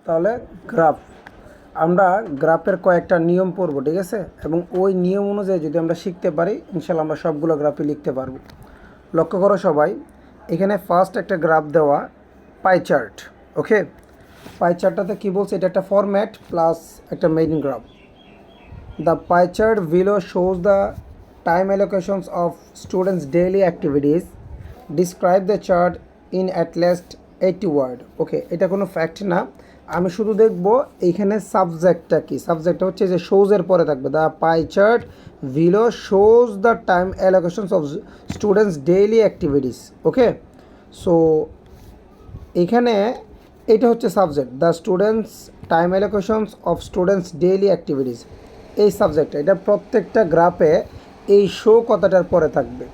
তাহলে গ্রাফ, আমরা গ্রাফের কয়েকটা নিয়ম পড়ব, ঠিক আছে? এবং ওই নিয়ম অনুযায়ী যদি আমরা শিখতে পারি, ইনশাল্লাহ আমরা সবগুলো গ্রাফই লিখতে পারবো। লক্ষ্য করো সবাই, এখানে ফার্স্ট একটা গ্রাফ দেওয়া, পাই চার্ট। ওকে, পাই চার্টটাতে কী বলছে, এটা একটা ফরম্যাট প্লাস একটা main graph. The pie chart below shows the time allocations of students daily activities. Describe the chart in at least 80 word. ওকে, এটা কোনো ফ্যাক্ট না, আমি শুধু দেখব এইখানে সাবজেক্টটা কি। সাবজেক্টটা হচ্ছে যে শোজের পরে থাকবে, the pie chart below shows the time allocations of students daily activities. Okay, so এখানে এটা হচ্ছে subject, the students time allocations of students daily activities. এই সাবজেক্টটা, এটা প্রত্যেকটা গ্রাফে এই শো কথাটার পরে থাকবে,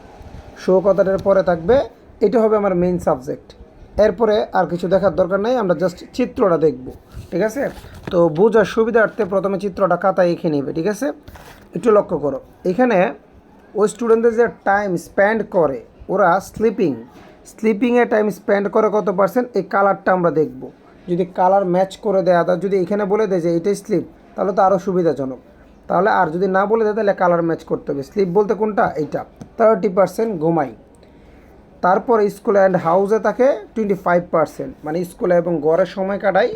শো কথাটার পরে থাকবে, এটা হবে আমার মেইন সাবজেক্ট। এরপরে আর কিছু দেখার দরকার নাই, আমরা জাস্ট চিত্রটা দেখব, ঠিক আছে? তো বোঝার সুবিধার্থে প্রথমে চিত্রটা খাতায় এঁকে নেবে, ঠিক আছে? একটু লক্ষ্য করো, এখানে ওই স্টুডেন্টদের যে টাইম স্পেন্ড করে, ওরা স্লিপিংয়ে টাইম স্পেন্ড করে কত পার্সেন্ট, এই কালারটা আমরা দেখব। যদি কালার ম্যাচ করে দেয়, আদার যদি এখানে বলে দেয় যে এটাই স্লিপ, তাহলে তো আরও সুবিধাজনক। তাহলে আর যদি না বলে দেয় তাহলে কালার ম্যাচ করতে হবে। স্লিপ বলতে কোনটা, এইটা। 30% ঘুমাই। তারপর স্কুল অ্যান্ড হাউসে থাকে 25%, মানে স্কুলে এবং ঘরে সময় কাটাই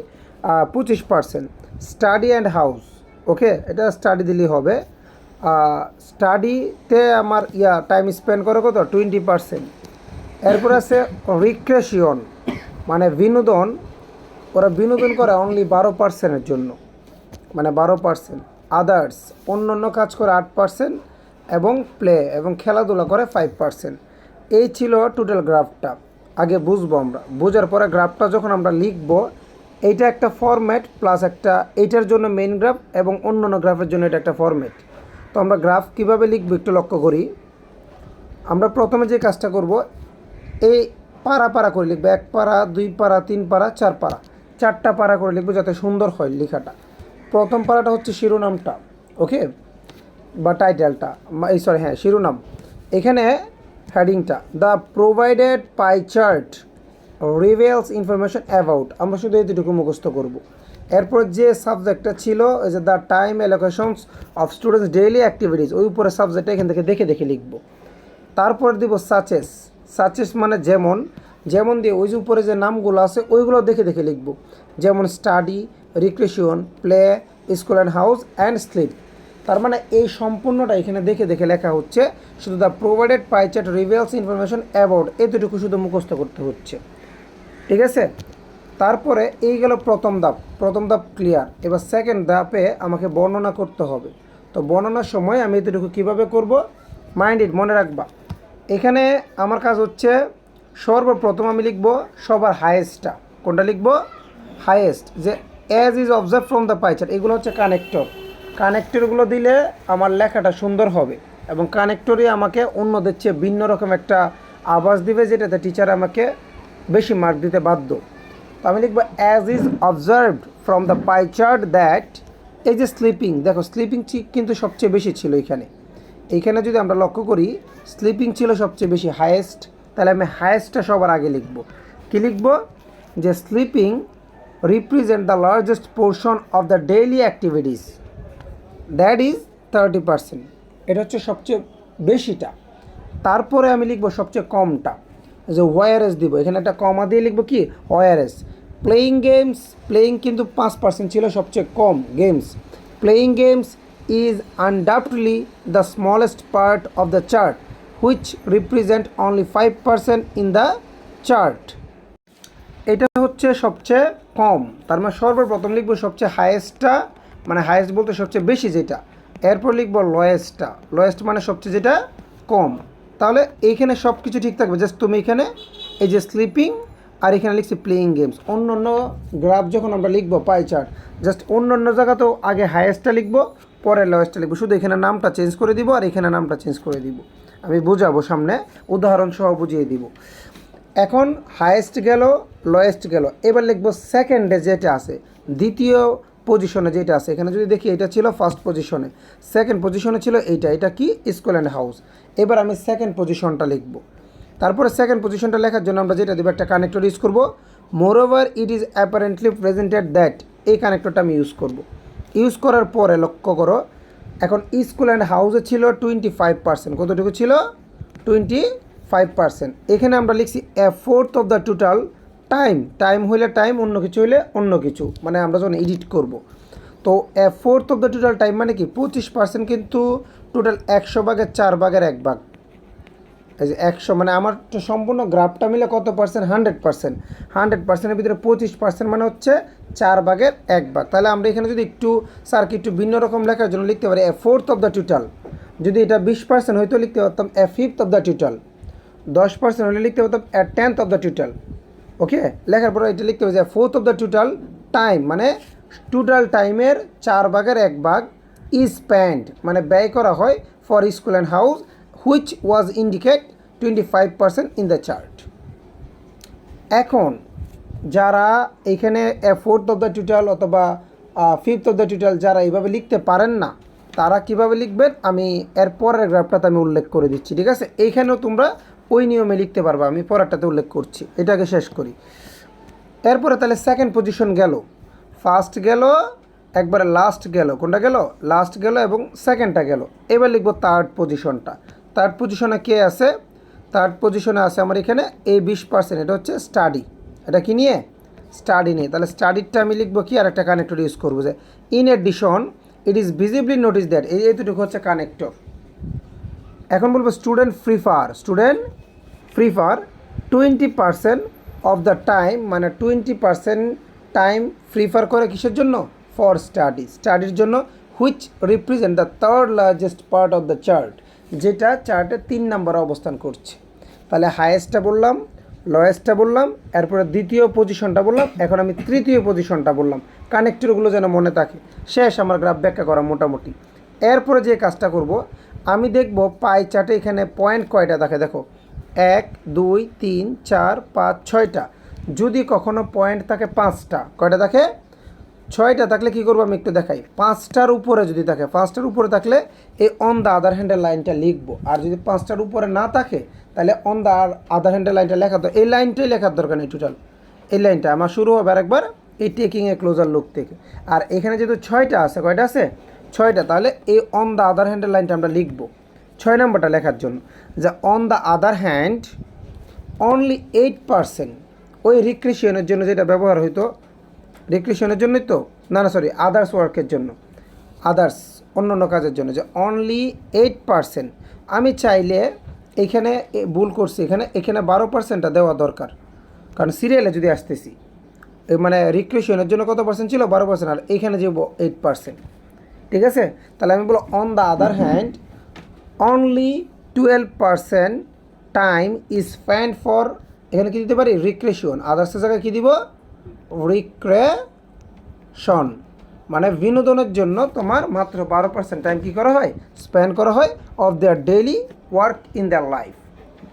25%। স্টাডি অ্যান্ড হাউস, ওকে, এটা স্টাডি দিলেই হবে। স্টাডিতে আমার টাইম স্পেন্ড করে কত, 20%। এরপর আছে রিক্রেশন, মানে বিনোদন, ওরা বিনোদন করে অনলি 12%-এর জন্য, মানে 12%। আদার্স, অন্য অন্য কাজ করে 8%, এবং প্লে এবং খেলাধুলা করে 5%। এই ছিল টোটাল গ্রাফটা। আগে বুঝবো আমরা, বোঝার পরে গ্রাফটা যখন আমরা লিখবো, এইটা একটা ফরম্যাট প্লাস একটা এইটার জন্য মেইন গ্রাফ এবং অন্য অন্য গ্রাফের জন্য এটা একটা ফরম্যাট। তো আমরা গ্রাফ কীভাবে লিখবো একটু লক্ষ্য করি। আমরা প্রথমে যে কাজটা করব, এই পাড়া পাড়া করে লিখবো, 1 পারা 2 পারা 3 পারা 4 পারা, 4টা পারা করে লিখবো যাতে সুন্দর হয় লেখাটা। প্রথম পারাটা হচ্ছে শিরোনামটা, ওকে, বা টাইটেলটা, হ্যাঁ শিরোনাম। এখানে হেডিংটা, the provided pie chart reveals information about, আমরা শুধু এতটুকু মুখস্থ করব। এরপর যে সাবজেক্টটা ছিল ওই যে the time allocations of students daily activities, ওই উপরে সাবজেক্টটা এখান থেকে দেখে দেখে লিখব। তারপর দিব সাচেস মানে যেমন, যেমন দিয়ে ওই যে উপরে যে নামগুলো আছে ওইগুলো দেখে দেখে লিখব, যেমন study, recreation, play, school and house and sleep. তার মানে এই সম্পূর্ণটা এখানে দেখে দেখে লেখা হচ্ছে, শুধু the provided pie chart reveals information about, এতটুকু শুধু মুখস্থ করতে হচ্ছে, ঠিক আছে? তারপরে এই গেল প্রথম ধাপ ক্লিয়ার। এবার সেকেন্ড ধাপে আমাকে বর্ণনা করতে হবে। তো বর্ণনার সময় আমি এতটুকু কীভাবে করব, মাইন্ডেড, মনে রাখবা। এখানে আমার কাজ হচ্ছে সর্বপ্রথম আমি লিখব সবার হায়েস্টটা, কোনটা লিখব, হায়েস্ট, যে as is observe from the pie chart, এগুলো হচ্ছে কানেক্টরগুলো দিলে আমার লেখাটা সুন্দর হবে, এবং কানেক্টরই আমাকে অন্যদের চেয়ে ভিন্ন রকম একটা আভাস দিবে, যেটাতে টিচার আমাকে বেশি মার্ক দিতে বাধ্য। তো আমি লিখবো as is observed from the pie chart that, এই যে স্লিপিং, দেখো স্লিপিং কিন্তু সবচেয়ে বেশি ছিল এইখানে যদি আমরা লক্ষ্য করি, স্লিপিং ছিল সবচেয়ে বেশি, হায়েস্ট। তাহলে আমি হায়েস্টটা সবার আগে লিখব। কি লিখব, যে sleeping represent the largest portion of the daily activities, that is 30%, এটা হচ্ছে সবচেয়ে বেশিটা। তারপরে আমি লিখব সবচেয়ে কমটা, যে ওয়ারএস দিব, এখানে একটা কমা দিয়ে লিখব কি, ওয়ারএস। প্লেয়িং কিন্তু 5% ছিল সবচেয়ে কম games. Playing games is undoubtedly the smallest part of the chart, which represent only 5% in the chart. এটা হচ্ছে সবচেয়ে কম। তার মানে সর্বপ্রথম লিখবো সবচেয়ে হাইয়েস্টটা, মানে হাইয়েস্ট বলতে সবচেয়ে বেশি যেটা। এরপর লিখবো লোয়েস্ট মানে সবচেয়ে যেটা কম। তাহলে এইখানে সব কিছু ঠিক থাকবে, জাস্ট তুমি এখানে এই যে স্লিপিং আর এখানে লিখছি প্লেয়িং গেমস। অন্য অন্য গ্রাফ যখন আমরা লিখবো পাই চার্ট, জাস্ট অন্য অন্য জায়গাতেও আগে হাইয়েস্টটা লিখবো, পরে লোয়েস্টটা লিখবো, শুধু এখানে নামটা চেঞ্জ করে দিব আর এখানে নামটা চেঞ্জ করে দিব। আমি বোঝাবো সামনে, উদাহরণ সহ বুঝিয়ে দিব। এখন হাইয়েস্ট গেল, লোয়েস্ট গেল, এবার লিখবো সেকেন্ডে যেটা আছে, দ্বিতীয় পজিশনে যেটা আছে। এখানে যদি দেখি এটা ছিল ফার্স্ট পজিশনে, সেকেন্ড পজিশনে ছিল এটা কি, স্কুল অ্যান্ড হাউস। এবার আমি সেকেন্ড পজিশনটা লিখব। তারপরে সেকেন্ড পজিশনটা লেখার জন্য আমরা যেটা দেবো, একটা কানেক্টর ইউজ করব, moreover it is apparently presented that, এই কানেক্টরটা আমি ইউজ করব। ইউজ করার পরে লক্ষ্য করো, এখন স্কুল অ্যান্ড হাউসে ছিল 25%, কতটুকু ছিল 25%। এখানে আমরা লিখছি a fourth of the total time, time হইলে টাইম, অন্য কিছু হইলে অন্য কিছু, মানে আমরা যখন এডিট করব। তো a fourth of the total time মানে কি 25%, কিন্তু টোটাল 100 ভাগের 4 ভাগের 1 ভাগ। এই যে 100 মানে আমার তো সম্পূর্ণ গ্রাফটা মিলে কত পার্সেন্ট, 100%। 100%-এর ভিতরে 25% মানে হচ্ছে 4 ভাগের 1 ভাগ। তাহলে আমরা এখানে যদি একটু স্যারকে একটু ভিন্ন রকম লেখার জন্য লিখতে পারি এ ফোর্থ অফ দ্য টোটাল। যদি এটা 20% হইতো লিখতে পারতাম এ ফিফথ অফ দ্য টোটাল। 10% হলে লিখতে পারতাম এ 10th অফ দ্য টোটাল। ওকে, লেখার পরে এটা লিখতে হবে যে fourth of the total time মানে টোটাল টাইমের 4 ভাগের 1 ভাগ ইজ স্পেন্ড মানে ব্যয় করা হয় for school and house which was indicate 25% in the chart. এখন যারা এখানে ফোর্থ অফ দ্য টোটাল অথবা ফিফথ অফ দ্য টোটাল যারা এইভাবে লিখতে পারেন না, তারা কিভাবে লিখবেন আমি এর পরের গ্রাফটাতে আমি উল্লেখ করে দিচ্ছি, ঠিক আছে? এইখানেও তোমরা ওই নিয়মে লিখতে পারবা, আমি পরেরটাতে উল্লেখ করছি। এটাকে শেষ করি। এরপরে তাহলে সেকেন্ড পজিশন গেল, ফার্স্ট গেল, একবারে লাস্ট গেল, কোনটা গেল, লাস্ট গেল, এবং সেকেন্ডটা গেল। এবার লিখবো থার্ড পজিশনটা। থার্ড পজিশনে কে আছে? থার্ড পজিশনে আছে আমার এখানে এই 20%, এটা হচ্ছে স্টাডি। এটা কি নিয়ে? স্টাডি নিয়ে। তাহলে স্টাডিটা আমি লিখবো কি, আর একটা কানেক্টর ইউজ করবো যে in addition it is visibly notice that, এইটুকু হচ্ছে কানেক্টর। এখন বলবো student prefer 20% of the time, মানে 20% টাইম প্রিফার করে কিসের জন্য? ফর স্টাডি, স্টাডির জন্য, which represent the third largest part of the chart, যেটা চার্টে 3 নম্বরে অবস্থান করছে। তাহলে হায়েস্টটা বললাম, লোয়েস্টটা বললাম, এরপরে দ্বিতীয় পজিশনটা বললাম, এখন আমি তৃতীয় পজিশনটা বললাম। কানেক্টরগুলো যেন মনে থাকে। শেষ আমার গ্রাফ ব্যাখ্যা করা মোটামুটি। এরপরে যে কাজটা করব, আমি দেখব পাই চার্টে এখানে পয়েন্ট কয়টা থাকে, দেখো 1 2 3 4 5 6টা। যদি কখনো পয়েন্ট থাকে 5টা, কয়টা থাকে? 6টা থাকলে কী করবো আমি একটু দেখাই। 5টার উপরে যদি থাকে, 5টার উপরে থাকলে এই অন দ্য আদার হ্যান্ডের লাইনটা লিখবো। আর যদি 5টার উপরে না থাকে তাহলে অন দ্য আদার হ্যান্ডের লাইনটা লেখা, তো এই লাইনটাই লেখার দরকার নেই। টোটাল এই লাইনটা আমার শুরু হবে আরেকবার এই টেকিং এ ক্লোজার লুক থেকে। আর এখানে যেহেতু 6টা আছে, কয়টা আছে? 6টা। তাহলে এই অন দ্য আদার হ্যান্ডের লাইনটা আমরা লিখবো 6 নম্বরটা লেখার জন্য, যে on the other hand only 8%, ওই রিক্রিয়েশনের জন্য যেটা ব্যবহার হইতো, রিক্রিয়েশনের জন্যই তো, না সরি, আদার্স ওয়ার্কের জন্য, আদার্স অন্য কাজের জন্য, যে অনলি 8%। আমি চাইলে এখানে ভুল করছি, এখানে 12%টা দেওয়া দরকার, কারণ সিরিয়ালে যদি আসতেছি মানে রিক্রিয়েশনের জন্য কত পার্সেন্ট ছিল? 12%, আর এখানে যে 8%, ঠিক আছে? তাহলে আমি বলবো on the other hand only 12% time is spend for, এখানে কী দিতে পারি? রিক্রিয়েশন। আদার্সের জায়গায় কী দিব? রিক্রিয়েশন, মানে বিনোদনের জন্য তোমার মাত্র 12% টাইম কী করা হয়? স্পেন্ড করা হয় of their daily work in their life.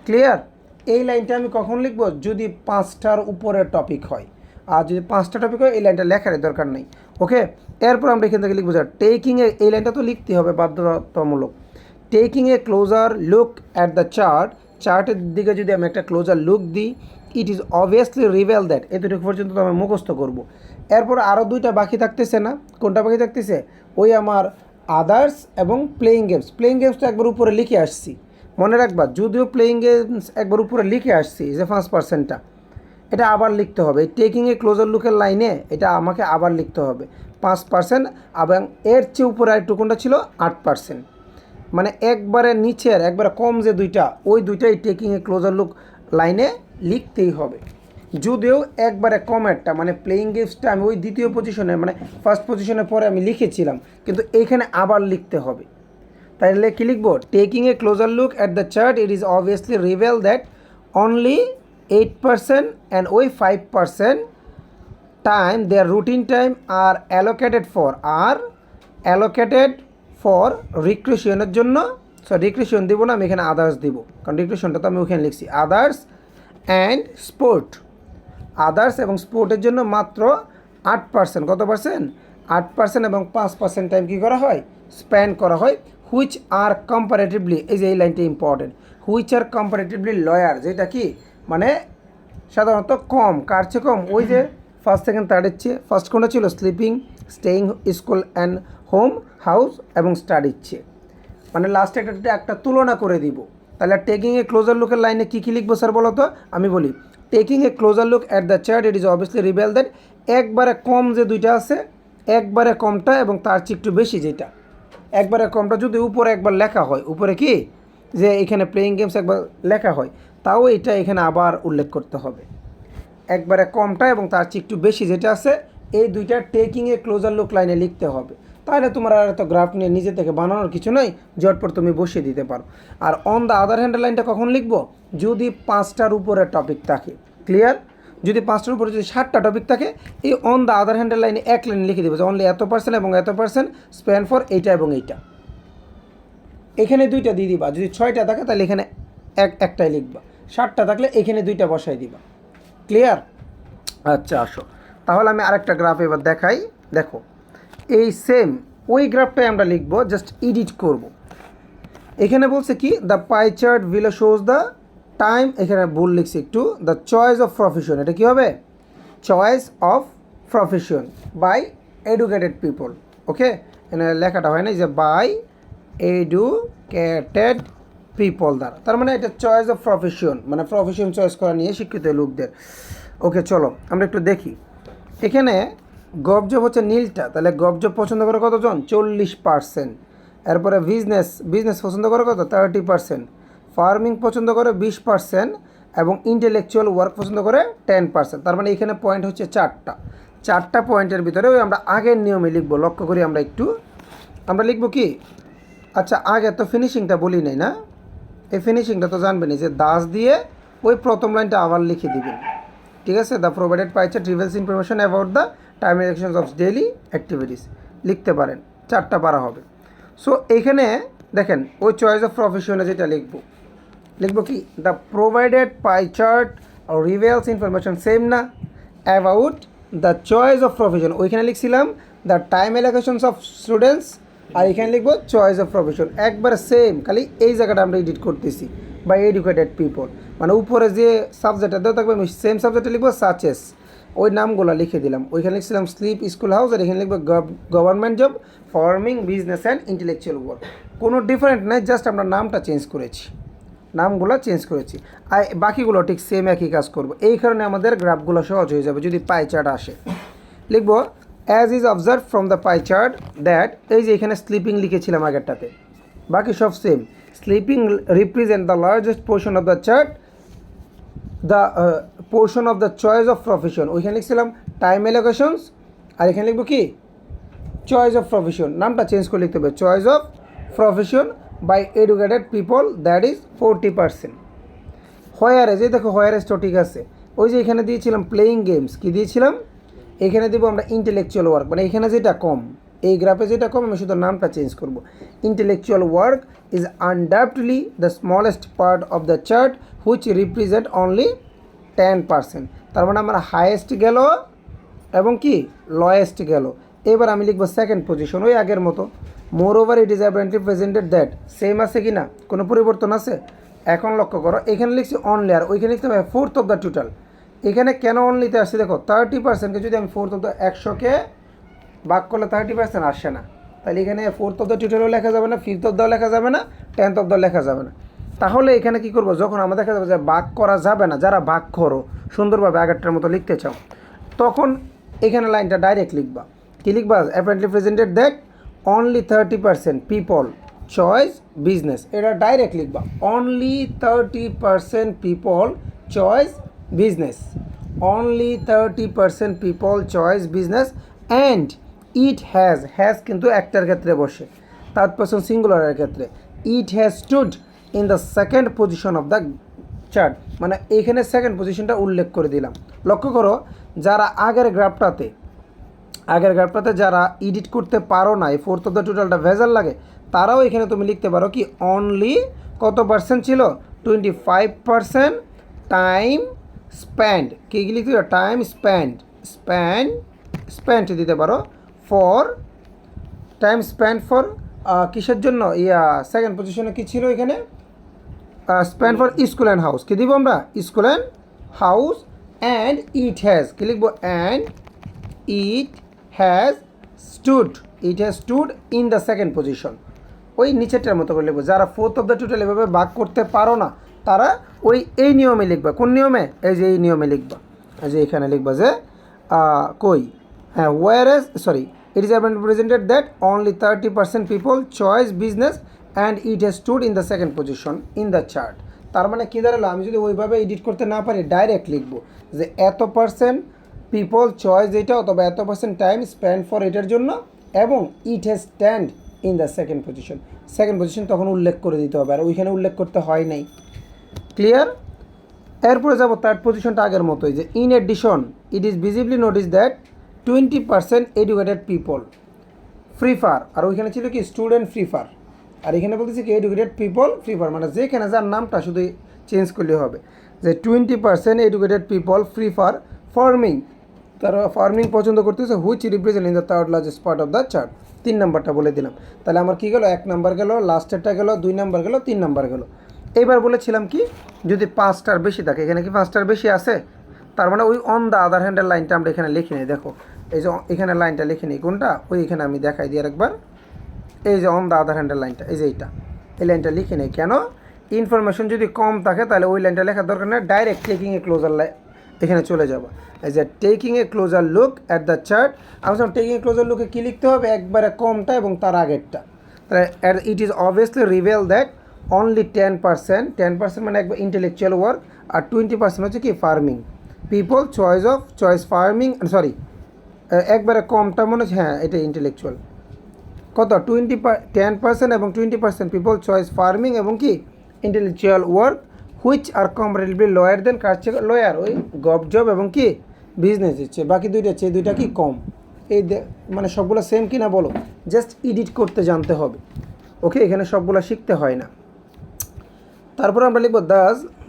Clear? এই লাইনটা আমি কখন লিখবো? যদি 5টার উপরের টপিক হয়। আর যদি 5টা টপিক হয় এই লাইনটা লেখার দরকার নেই। ওকে, এরপর আমরা এখান থেকে লিখবো যে টেকিংয়ে, এই লাইনটা তো লিখতে হবে বাধ্যতামূলক। Taking a closer look at the chart, চার্টের দিকে যদি আমি একটা ক্লোজার লুক দিই, it is obviously reveal that, এতটুকু পর্যন্ত তো আমি মুখস্থ করবো। এরপর আরও 2টা বাকি থাকতেছে না? কোনটা বাকি থাকতেছে? ওই আমার আদার্স এবং প্লেয়িং গেমস। প্লেয়িং গেমস তো একবার উপরে লিখে আসছি, মনে রাখবা। যদিও প্লেয়িং গেমস একবার উপরে লিখে আসছি যে 5%টা, এটা আবার লিখতে হবে। এই টেকিংয়ে ক্লোজার লুকের লাইনে এটা আমাকে আবার লিখতে হবে 5%, এবং এর চেয়ে উপরে আরেকটু কোনটা ছিল? 8%। মানে একবারে নিচের একবারে কম যে 2টা, ওই 2টাই টেকিংয়ে ক্লোজার লুক লাইনে লিখতেই হবে। যদিও একবারে কমেরটা মানে প্লেয়িং গেমসটা আমি ওই দ্বিতীয় পজিশনে মানে ফার্স্ট পজিশনের পরে আমি লিখেছিলাম, কিন্তু এইখানে আবার লিখতে হবে। তাহলে কী লিখবো? Taking a closer look at the chart, it is obviously reveal that only 8% and ওই 5% time their routine time are allocated for রিক্রিয়েশনের জন্য। সো রিক্রিয়েশন দিব না, আমি এখানে আদার্স দিব, কারণ রিক্রিয়েশনটা তো আমি ওখানে লিখছি। আদার্স অ্যান্ড স্পোর্ট, আদার্স এবং স্পোর্টের জন্য মাত্র 8%। কত পার্সেন্ট? 8%, এবং 5% টাইম কী করা হয়? স্পেন্ড করা হয়। হুইচ আর কম্পারেটিভলি, এই যে এই লাইনটা important, which are comparatively lawyer, যেটা কি মানে সাধারণত কম, কার চেয়ে কম? ওই যে ফার্স্ট সেকেন্ড থার্ডের চেয়ে। ফার্স্ট কোনটা ছিল? Sleeping, staying, school and home, house এবং স্টাডির চেয়ে। মানে লাস্টে একটা তুলনা করে দিব। তাহলে টেকিং এ ক্লোজার লুকের লাইনে কী কী লিখবো স্যার বলো তো? আমি বলি, taking a closer look at the chart it is obviously reveal that একবারে কম যে দুইটা আছে, একবারে কমটা এবং তার চেয়ে একটু বেশি যেটা, একবারে কমটা যদি উপরে একবার লেখা হয়, উপরে কি যে এখানে প্লেয়িং গেমস একবার লেখা হয়, তাও এটা এখানে আবার উল্লেখ করতে হবে। একবারে কমটা এবং তার চেয়ে একটু বেশি যেটা আছে, এই দুইটা টেকিংয়ে ক্লোজার লুক লাইনে লিখতে হবে। তাহলে তোমার আর এত গ্রাফ নিয়ে নিজে থেকে বানানোর কিছু নয়, জটপট তুমি বসিয়ে দিতে পারো। আর অন দ্য আদার হ্যান্ড লাইনটা কখন লিখবো? যদি 5টার উপরে টপিক থাকে। ক্লিয়ার? যদি 5টার উপরে যদি 7টা টপিক থাকে, এই অন দ্য আদার হ্যান্ডের লাইনে এক লাইনে লিখে দেবে যে অনলি এত পার্সেন্ট এবং এত পার্সেন্ট স্প্যান ফর এইটা এবং এইটা। এখানে দুইটা দিয়ে দিবা। যদি 6টা থাকে তাহলে এখানে একটাই লিখবা। 7টা থাকলে এখানে দুইটা বসাই দিবা। ক্লিয়ার? আচ্ছা আসো, তাহলে আমি আরেকটা গ্রাফ এবার দেখাই। দেখো, এই সেম ওই গ্রাফটাই আমরা লিখব, জাস্ট এডিট করব। এখানে বলছে কি, the pie chart below shows the time, এখানে ভুল লিখছি একটু, দ্য চয়েস অফ প্রফেশন। এটা কি হবে? Choice of profession by educated people. Okay, এখানে লেখাটা হয় না যে বাই এডুকেটেড পিপল দ্বারা, তার মানে এটা চয়েস অফ প্রফেশন, মানে প্রফেশন চয়েস করা নিয়ে শিক্ষিত লোকদের। ওকে চলো আমরা একটু দেখি। এখানে গবজব হচ্ছে নীলটা, তাহলে গবজব পছন্দ করে কতজন? 40%। এরপরে বিজনেস পছন্দ করে কত? 30%। ফার্মিং পছন্দ করে 20% এবং ইন্টেলেকচুয়াল ওয়ার্ক পছন্দ করে 10%। তার মানে এখানে পয়েন্ট হচ্ছে 4টা পয়েন্টের ভিতরে ওই আমরা আগের নিয়মে লিখবো। লক্ষ্য করি আমরা একটু, আমরা লিখবো কি? আচ্ছা আগে তো ফিনিশিংটা বলি নাই না, এই ফিনিশিংটা তো জানবেনই যে দাস দিয়ে ওই প্রথম লাইনটা আবার লিখে দিবেন। ঠিক আছে? The provided pie chart reveals information about the time actions of daily activities লিখতে পারেন, 4টা পারা হবে। সো এইখানে দেখেন ওই চয়েস অফ প্রফেশনে যেটা লিখবো কি? The provided pie chart reveals information, same না? About the choice of profession, ওইখানে লিখছিলাম the time allocations of students, আর এখানে লিখবো চয়েস অফ প্রফেশন, একবারে সেম, খালি এই জায়গাটা আমরা এডিট করতেছি বাই এডুকেটেড পিপল। মানে উপরে যে সাবজেক্টটা দেওয়া থাকবে আমি সেম সাবজেক্টে লিখবো সাচেস, ওই নামগুলো লিখে দিলাম। ওইখানে লিখছিলাম স্লিপ, স্কুল, হাউস, আর এখানে লিখবো government job, farming, business and intellectual work. কোনো ডিফারেন্ট নাই, জাস্ট আমরা নামটা চেঞ্জ করেছি, নামগুলো চেঞ্জ করেছি। আর বাকিগুলো ঠিক সেম একই কাজ করব। এই কারণে আমাদের গ্রাফগুলো সহজ হয়ে যাবে যদি পাই চার্ট আসে। লিখবো as is observe from the pie chart that, এই যে এখানে স্লিপিং লিখেছিলাম আগেরটাতে, বাকি সব same. Sleeping represent the largest portion of the chart, the portion of the choice of profession, ওইখানে লিখছিলাম টাইম অ্যালোকেশনস, আর এখানে লিখবো কি? Choice of profession. নামটা চেঞ্জ করে লিখতে হবে choice of profession by educated people, that is 40%। Whereas, এই দেখো হোয়ারেজটা ঠিক আছে। ওই যে এখানে দিয়েছিলাম প্লেয়িং গেমস, কি দিয়েছিলাম? এখানে দেবো আমরা ইন্টেলেকচুয়াল ওয়ার্ক, মানে এখানে যেটা কম, এই গ্রাফে যেটা কম আমি শুধু নামটা চেঞ্জ করব। Intellectual work is undoubtedly the smallest part of the chart which represent only 10%। তার মানে আমার হায়েস্ট গেল এবং কি লোয়েস্ট গেল। এবার আমি লিখবো সেকেন্ড পজিশন, ওই আগের মতো। মোর over it is apparently presented that, same আছে কি না, কোনো পরিবর্তন আছে? এখন লক্ষ্য করো, এখানে লিখছি অনলি, আর ওইখানে লিখতে হবে ফোর্থ অফ দ্য টোটাল। এখানে কেন অনলিতে আসছে দেখো, 30%কে যদি আমি ফোর্থ অফ দ্য 100কে ভাগ করলে 30% আসে না, তাহলে এখানে ফোর্থ অফ দ্য টোটালও লেখা যাবে না, ফিফথ অফ দ্য লেখা যাবে না, 10th অফ দ্য লেখা যাবে না। তাহলে এখানে কি করব, যখন আমরা দেখা যাবে যে ভাগ করা যাবে না, যারা ভাগ করো সুন্দরভাবে আগেরটার মতো লিখতে চাও, তখন এখানে লাইনটা ডাইরেক্ট লিখবা। কি লিখবা? Apparently presented that only 30% people choice business, এটা ডাইরেক্ট লিখবা। Only 30% people choice business, only 30% people choice business and it has কিন্তু একটার ক্ষেত্রে বসে, থার্ড পারসন সিঙ্গুলারের ক্ষেত্রে। ইট has stood in the second position of the chart, মানে এইখানে সেকেন্ড পজিশনটা উল্লেখ করে দিলাম। লক্ষ্য করো, যারা আগের গ্রাফটাতে যারা এডিট করতে পারো না, এই ফোর্থ অফ দ্য টোটালটা ভেজাল লাগে, তারাও এখানে তুমি লিখতে পারো কি অনলি কত পার্সেন্ট ছিল? 25% টাইম স্প্যান্ড, কী কী লিখতে পারো? টাইম স্প্যান্ড দিতে পারো ফর টাইম স্প্যান্ড ফর কিসের জন্য? সেকেন্ড পজিশনে কী ছিল এখানে? Spend for school and house, কী দিব আমরা? School and house and it has, কি লিখবো, and it has stood, it has stood in the second position. ওই নিচেরটার মতো করে লিখবো। যারা ফোর্থ অফ দ্য টোটাল এভাবে ভাগ করতে পারো না তারা ওই এই নিয়মে লিখবা। কোন নিয়মে? এই যে এই নিয়মে লিখবা, এই যে এখানে লিখবা যে কই, হ্যাঁ, ওয়ার sorry, it is represented that only 30% people choice business and it has stood in the second position in the chart। তার মানে কী দাঁড়ালো, আমি যদি ওইভাবে এডিট করতে না পারি ডাইরেক্ট লিখবো যে এত পার্সেন্ট পিপল চয়েস এটা, অথবা এত পার্সেন্ট টাইম স্পেন্ড ফর এটার জন্য, এবং it has stand in the second position. Second position তখন উল্লেখ করে দিতে হবে, আর ওইখানে উল্লেখ করতে হয় নাই। ক্লিয়ার? এরপরে যাবো থার্ড পজিশনটা আগের মতোই, যে in addition it is visibly notice that 20% educated people prefer, আর ওইখানে ছিল কি স্টুডেন্ট প্রিফার, আর এখানে বলতেছি কি এডুকেটেড পিপল প্রিফার, মানে যেখানে যার নামটা শুধু চেঞ্জ করলে হবে, যে 20% এডুকেটেড পিপল প্রিফার ফার্মিং, তারা ফার্মিং পছন্দ করতেছে, which represent in the third largest part of the chart. 3 নাম্বারটা বলে দিলাম। তাহলে আমার কী গেল, 1 নাম্বার গেল, লাস্টেরটা গেল, 2 নাম্বার গেল, 3 নাম্বার গেল। এইবার বলেছিলাম কি যদি 5টার বেশি থাকে, এখানে কি 5টার বেশি আছে, তার মানে ওই অন দ্য আদার হ্যান্ডের লাইনটা আমরা এখানে লিখে নিই। দেখো এই যে এখানে লাইনটা লিখে নিই, কোনটা, ওই এখানে আমি দেখাই দিই আরেকবার, এই যে অন দ্য আদার হ্যান্ডের লাইনটা, এই যে এইটা, এই লাইনটা লিখে নিই। কেন? ইনফরমেশন যদি কম থাকে তাহলে ওই লাইনটা লেখার দরকার নেই, ডাইরেক্ট টেকিং এ ক্লোজার এখানে চলে যাবো। এই যে taking a closer look at the chart, আমি টেকিং এ ক্লোজার লুকে কী লিখতে হবে, একবারে কমটা এবং তার আগেরটা। তাহলে ইট is obviously reveal that only 10% মানে একবার ইন্টেলেকচুয়াল ওয়ার্ক, আর 20% হচ্ছে কি farming people choice farming, sorry একবারে কমটা মনে হচ্ছে, হ্যাঁ এটা ইন্টেলেকচুয়াল। কত? 10% এবং 20% পিপল চয়েস ফার্মিং এবং কি intellectual work, which are comparatively lower than, কার চেয়ে লোয়ার, ওই গভ জব এবং কি বিজনেস হচ্ছে, বাকি দুইটা চেয়ে দুইটা কি কম। এই মানে সবগুলো সেম কি না বলো, জাস্ট এডিট করতে জানতে হবে। ওকে, এখানে সবগুলো শিখতে হয় না। তারপর আমরা লিখব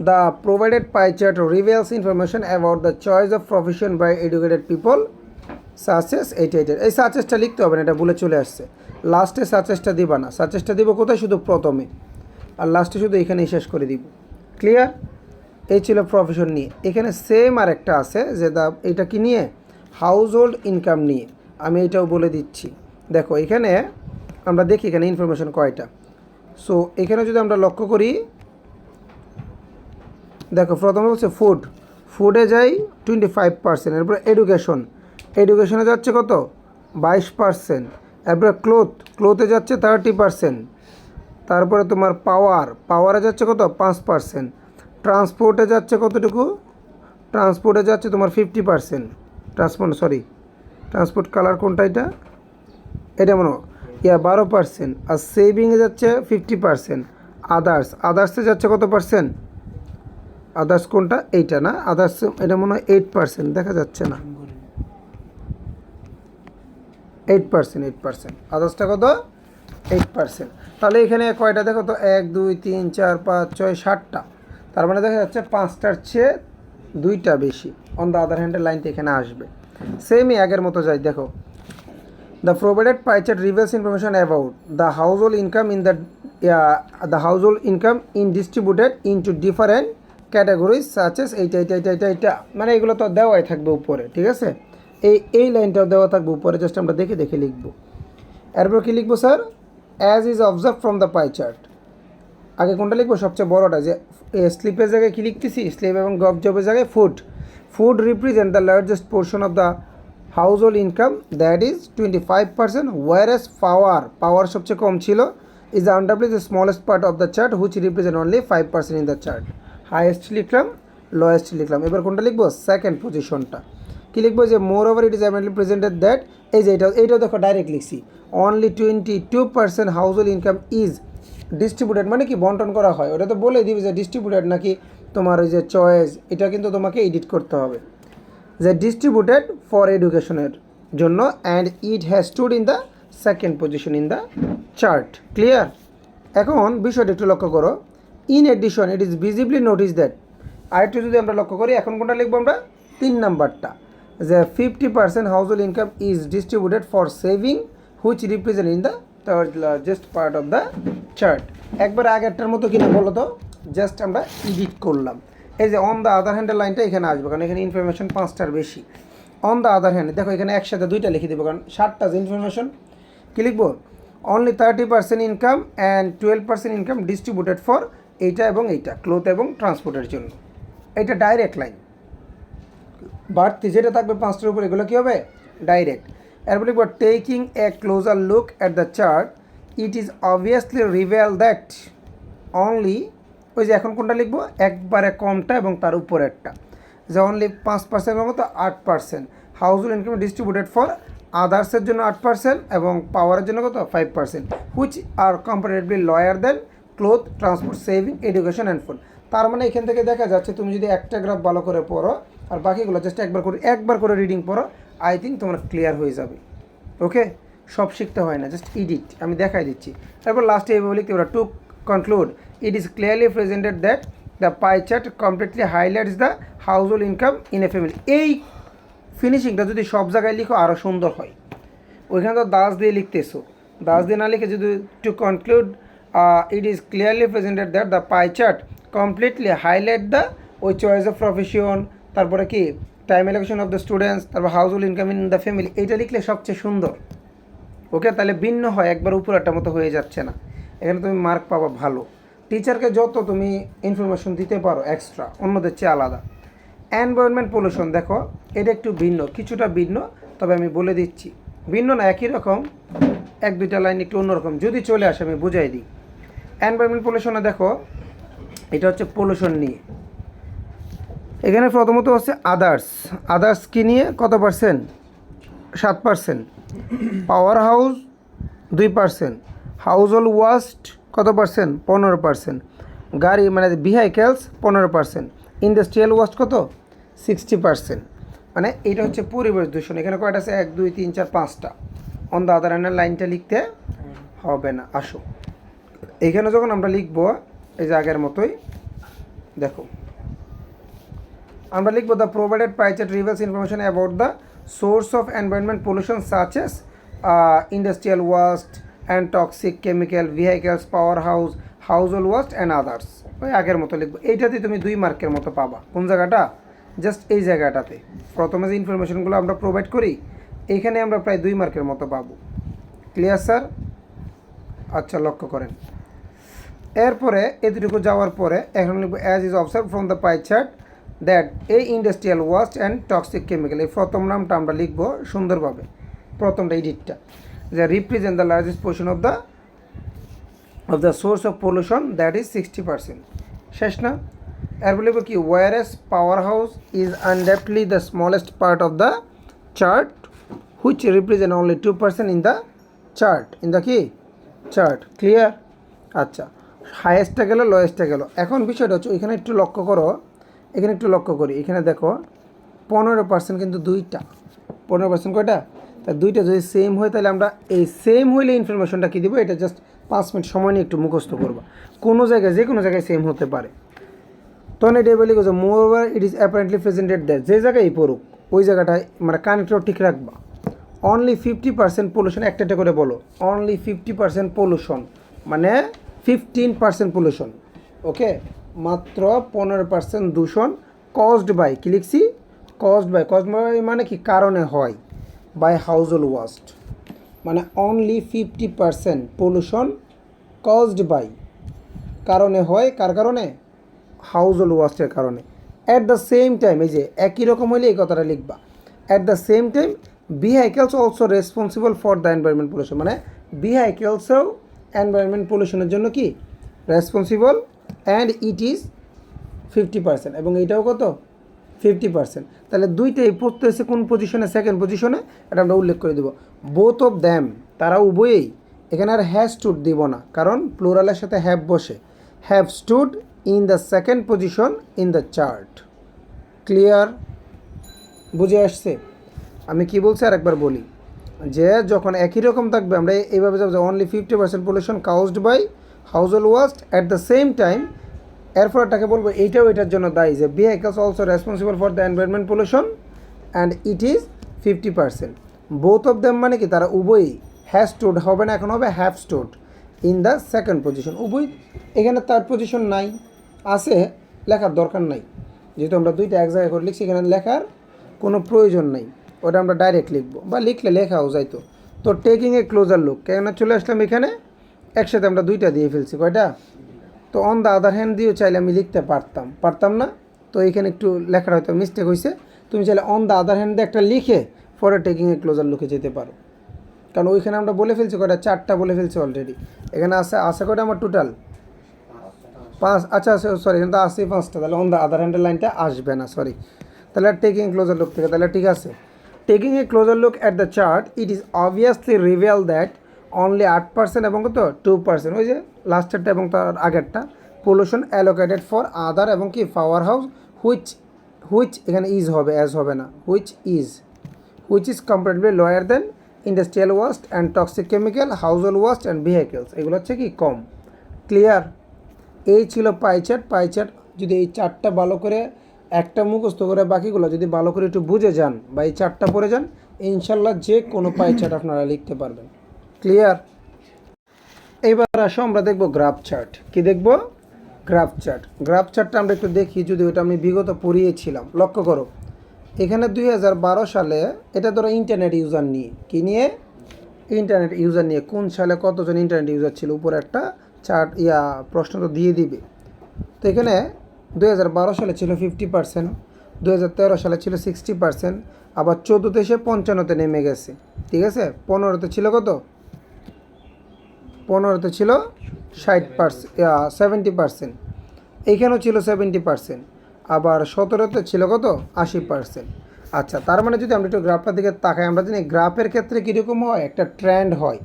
the provided pie chart reveals information about the choice of profession by educated people such as এইটা। এই সাচেসটা লিখতে হবে না, এটা বলে চলে আসছে। লাস্টে সাচেসটা দিবা না, সাচেসটা দিব কোথায়, শুধু প্রথমে, আর লাস্টে শুধু এখানেই শেষ করে দিব। ক্লিয়ার? এই ছিল প্রফেশন নিয়ে। এখানে সেম আর একটা আছে যে এটা কি নিয়ে, হাউস হোল্ড ইনকাম নিয়ে। আমি এটাও বলে দিচ্ছি। দেখো এখানে আমরা দেখি এখানে ইনফরমেশন কয়টা। সো এখানে যদি আমরা লক্ষ্য করি, দেখো প্রথমে বলছে ফুডে যাই 25%, এরপরে এডুকেশনে যাচ্ছে কত, 22%, এরপরে ক্লোথে যাচ্ছে 30%, তারপরে তোমার পাওয়ারে যাচ্ছে কত, 5%, ট্রান্সপোর্টে যাচ্ছে কতটুকু, ট্রান্সপোর্টে যাচ্ছে তোমার 50%, ট্রান্সপোর্ট কালার কোনটা, এটা মনে 12%, আর সেভিংয়ে যাচ্ছে 50%, আদার্সে যাচ্ছে কত পার্সেন্ট, আদার্স কোনটা, এইটা না, আদার্স এটা মনে হয় 8%, দেখা যাচ্ছে না, 8%, আদার্সটা কত, 8%। তাহলে এখানে কয়টা দেখো তো, 1 2 3 4 5 6 7টা, তার মানে দেখা যাচ্ছে 5টার চেয়ে 2টা বেশি। অন দ্য আদার হ্যান্ডের লাইনটা এখানে আসবে, সেমই আগের মতো যাই। দেখো the provided pie chart reveals information about the household income distributed into different categories such as এইটা মানে এগুলো তো দেওয়াই থাকবে উপরে, ঠিক আছে। এই লাইনটাও দেওয়া থাকবে উপরে, জাস্ট আমরা দেখে লিখব। এরপর কি লিখবো sir, as is observe from the pie chart. আগে কোনটা লিখবো, সবচেয়ে বড়টা, যে স্লিপের জায়গায় কী লিখতেছি, স্লিপ এবং গভ জবের জায়গায় food represent the largest portion of the household income, that is 25%, whereas power সবচেয়ে কম ছিল, is undoubtedly the smallest part of the chart which represent only 5% in the chart. Highest লিখলাম, লোয়েস্ট লিখলাম। এবার কোনটা লিখবো, সেকেন্ড পজিশনটা। কী লিখবো, যে moreover it is evidently presented that, এই যে এইটাও দেখো ডাইরেক্ট লিখছি, only 22% household income is distributed, মানে কি বন্টন করা হয়, ওটা তো বলে দিবি যে ডিস্ট্রিবিউটেড নাকি তোমার ওই যে চয়েস, এটা কিন্তু তোমাকে এডিট করতে হবে, যে ডিস্ট্রিবিউটেড ফর এডুকেশনের জন্য, and it has stood in the second position in the chart. Clear? এখন বিষয়টা একটু লক্ষ্য করো, in addition it is visibly notice that, আরেকটু যদি আমরা লক্ষ্য করি, এখন কোনটা লিখবো আমরা, 3 নাম্বারটা, যে 50% household income is distributed for saving which represent in the third largest part of the chart. একবার আগেরটার মতো কিনা বলো তো, জাস্ট আমরা এডিট করলাম। এই যে অন দ্য আদার হ্যান্ডের লাইনটা এখানে আসবে, কারণ এখানে ইনফরমেশন 5টার বেশি। অন দ্য আদার হ্যান্ড দেখো এখানে একসাথে 2টা লিখে দেবো, কারণ 7টা যে ইনফরমেশন। কী লিখবো? Only 30% income and 12% income distributed for এইটা এবং এইটা, ক্লোথ এবং ট্রান্সপোর্টের জন্য। এটা ডাইরেক্ট লাইন। বাড়তি যেটা থাকবে 5টার উপর এগুলো কী হবে? ডাইরেক্ট। এরপর লিখবো taking a closer look at the chart it is obviously reveal that only, ওই যে এখন কোনটা লিখবো? একবারে কমটা এবং তার উপরেরটা, যে অনলি 5% মতো 8%। Household income distributed for আদার্সের জন্য 8% এবং পাওয়ারের জন্য কত? 5%, which are comparatively lower than cloth, transport, saving, education and food. তার মানে এখান থেকে দেখা যাচ্ছে তুমি যদি একটা গ্রাফ ভালো করে পড়ো আর বাকিগুলো জাস্ট একবার করে রিডিং পড়ো, আই থিঙ্ক তোমার ক্লিয়ার হয়ে যাবে। ওকে, সব শিখতে হয় না, জাস্ট এডিট আমি দেখাই দিচ্ছি। তারপর লাস্টে এইভাবে লিখতে পারো two conclude it is clearly presented that the pie chart completely highlights the house hold income in a family. এই ফিনিশিংটা যদি সব জায়গায় লিখো আরও সুন্দর হয়। ওইখানে তো দাস দিয়ে লিখতেছো, দাস দিয়ে না লিখে যদি to conclude it is clearly presented that the pie chart completely highlight the ওই চয়েস অফ প্রফেশন, তারপরে কি time allocation of the students, তারপর household income in the family, এইটা লিখলে সবচেয়ে সুন্দর। ওকে, তাহলে ভিন্ন হয়, একবার উপর একটা মতো হয়ে যাচ্ছে না। এখানে তুমি মার্ক পাবা ভালো। টিচারকে যত তুমি ইনফরমেশন দিতে পারো এক্সট্রা অন্যদের চেয়ে আলাদা। এনভায়রনমেন্ট পলিউশন দেখো এটা একটু ভিন্ন, কিছুটা ভিন্ন, তবে আমি বলে দিচ্ছি ভিন্ন না, একই রকম, 1-2টা লাইন একটু অন্যরকম। যদি চলে আসে আমি বুঝাই দিই। এনভায়রনমেন্ট পলিউশনে দেখো এটা হচ্ছে পলিউশন নিয়ে। এখানে প্রথমত হচ্ছে আদার্স কি নিয়ে? কত percent? 7%। Power house 2%। House hold waste কত পার্সেন্ট? 15%। গাড়ি মানে ভেহিকেলস 15%। ইন্ডাস্ট্রিয়াল ওয়াস্ট কত? 60%। মানে এটা হচ্ছে পরিবেশ দূষণ। এখানে কয়টা আছে? 1 2 3 4 5টা। অন দ্য আদার হ্যান্ড লাইনটা লিখতে হবে না। আসো এখানে যখন আমরা লিখবো এই যে আগের মতোই দেখো আমরা লিখবো the provided pie chart reveals information about the source of environment pollution such as industrial waste and toxic chemical, vehicles, power house, house hold waste and others. ওই আগের মতো লিখবো। এইটাতে তুমি 2 মার্কের মতো পাবা। কোন জায়গাটা? জাস্ট এই জায়গাটাতে প্রথমে যে ইনফরমেশনগুলো আমরা প্রোভাইড করি এইখানে আমরা প্রায় 2 মার্কের মতো পাবো। Clear sir? আচ্ছা, লক্ষ্য করেন। এরপরে এতটুকু যাওয়ার পরে এখন লিখবো as is observe from the pie chart that এই industrial waste and toxic chemical, এই প্রথম নামটা আমরা লিখবো সুন্দরভাবে, প্রথমটা এডিটটা, যে represent the largest portion of the source of pollution that is 60%। শেষ না? এরপর লিখবো কি whereas power house is undoubtedly the smallest part of the chart which represent only 2% in the chart, কি চার্ট। ক্লিয়ার? আচ্ছা, হাইয়েস্টটা গেল, লোয়েস্টটা গেল। এখন বিষয়টা হচ্ছে এখানে একটু লক্ষ্য করো, এখানে একটু লক্ষ্য করি। এখানে দেখো 15% কিন্তু 2টা, 15% কয়টা? তা 2টা যদি সেম হয় তাহলে আমরা এই সেম হইলে ইনফরমেশনটা কী দেবো? এটা জাস্ট 5 মিনিট সময় নিয়ে একটু মুখস্থ করবো। কোনো জায়গায় যে কোনো জায়গায় সেম হতে পারে। তখন এটা বলি যে moreover it is apparently presented that, যে জায়গায় পড়ুক ওই জায়গাটায় মানে কানেক্টর ঠিক রাখবা। অনলি 50% পলিউশন, একটা করে বলো। অনলি 50% পলিউশন মানে 15% পলিউশন। ওকে, মাত্র 15% দূষণ কজড বাই, কি লিখছি? কজড বাই মানে কি? কারণে হয়। বাই হাউস হোল্ড ওয়াস্ট মানে অনলি 50% পলিউশন কজড বাই, কারণে হয়। কার কারণে? হাউস হোল্ড ওয়াস্টের কারণে। অ্যাট দ্য সেম টাইম, এই যে একই রকম হইলে এই কথাটা লিখবা। At the same time vehicles also responsible for the environment pollution, মানে ভেহিকেলসও এনভায়রনমেন্ট পলিউশনের জন্য কি রেসপন্সিবল, অ্যান্ড ইট ইজ 50%, এবং এইটাও কত? 50%। তাহলে দুইটাই পড়তেছে কোন পজিশনে? সেকেন্ড পজিশনে। এটা আমরা উল্লেখ করে দেবো। বোথ অফ দ্যাম, তারা উভয়েই। এখানে আর হ্যাভ স্টুড দিব না, কারণ প্লুরালের সাথে হ্যাভ বসে। Have stood in the second position in the chart. Clear? বুঝে আসছে আমি কি বলছি? আর একবার বলি যে যখন একই রকম থাকবে আমরা এইভাবে যাবো যে only 50% pollution caused by house hold waste. At the same time এরপর এটাকে বলবো এইটাও এটার জন্য দায়ী যে vehicles also responsible for the environment pollution and it is 50%। Both of them মানে কি? তারা উভয়ই। হ্যাজ স্টুড হবে না, এখন হবে have stood in the second position. উভয়, এখানে থার্ড পজিশন নাই, আছে, লেখার দরকার নাই। যেহেতু আমরা দুইটা এক জায়গায় করে লিখছি, এখানে লেখার কোনো প্রয়োজন নেই, ওটা আমরা ডাইরেক্ট লিখবো বা লিখলে লেখাও যাইতো। তো টেকিং এ ক্লোজার লুক কেন চলে আসলাম এখানে, একসাথে আমরা দুইটা দিয়ে ফেলছি, কয়টা? তো অন দ্য আদার হ্যান্ড দিয়েও চাইলে আমি লিখতে পারতাম না, তো এখানে একটু লেখার হয়তো মিস্টেক হয়েছে। তুমি চাইলে অন দ্য আদার হ্যান্ড দিয়ে একটা লিখে পরে টেকিং এ ক্লোজার লুকে যেতে পারো, কারণ ওইখানে আমরা বলে ফেলছি কয়টা, 4টা বলে ফেলছি অলরেডি। এখানে আছে কয়টা আমার টোটাল 5। আচ্ছা সরি, এখানে তো আছে 5টা, তাহলে অন দ্য আদার হ্যান্ডের লাইনটা আসবে না, সরি। তাহলে টেকিং ক্লোজার লুক থেকে, তাহলে ঠিক আছে। Taking a closer look at the chart, it is obviously reveal that only 8% এবং কত 2%, ওই যে লাস্টেরটা এবং তার আগেরটা, পলিউশন অ্যালোকেটেড ফর আদার এবং কি পাওয়ার হাউস হুইচ এখানে ইজ হবে, অ্যাজ হবে না, which is comparatively lower than industrial waste and toxic chemical, house hold waste and vehicles, এগুলো হচ্ছে কি কম। ক্লিয়ার? এই ছিল পাইচার্ট। যদি এই 4টা ভালো করে একটা মুখস্থ করে বাকিগুলো যদি ভালো করে একটু বুঝে যান বা এই 4টা পড়ে যান, ইনশাল্লাহ যে কোনো পাইচার্ট আপনারা লিখতে পারবেন। ক্লিয়ার? এইবার আসো আমরা দেখব গ্রাফ চার্ট। কি দেখব? গ্রাফ চার্টটা আমরা একটু দেখি, যদি ওটা আমি বিগত পড়িয়েছিলাম। লক্ষ্য করো, এখানে 2012 সালে, এটা ধরো ইন্টারনেট ইউজার নিয়ে, কি নিয়ে? ইন্টারনেট ইউজার নিয়ে, কোন সালে কতজন ইন্টারনেট ইউজার ছিল, উপরে একটা চার্ট প্রশ্ন তো দিয়ে দিবে। তো এখানে 2012 সালে ছিল 50%, 2013 সালে ছিল 60%, আবার 14তে এসে 55-তে নেমে গেছে। ঠিক আছে, 15তে ছিল কত? 15তে ছিল 70%, এইখানেও ছিল 70%, আবার 17তে ছিল কত? 80%। আচ্ছা, তার মানে যদি আমরা একটু গ্রাফটার দিকে তাকাই, আমরা জানি গ্রাফের ক্ষেত্রে কীরকম হয়, একটা ট্রেন্ড হয়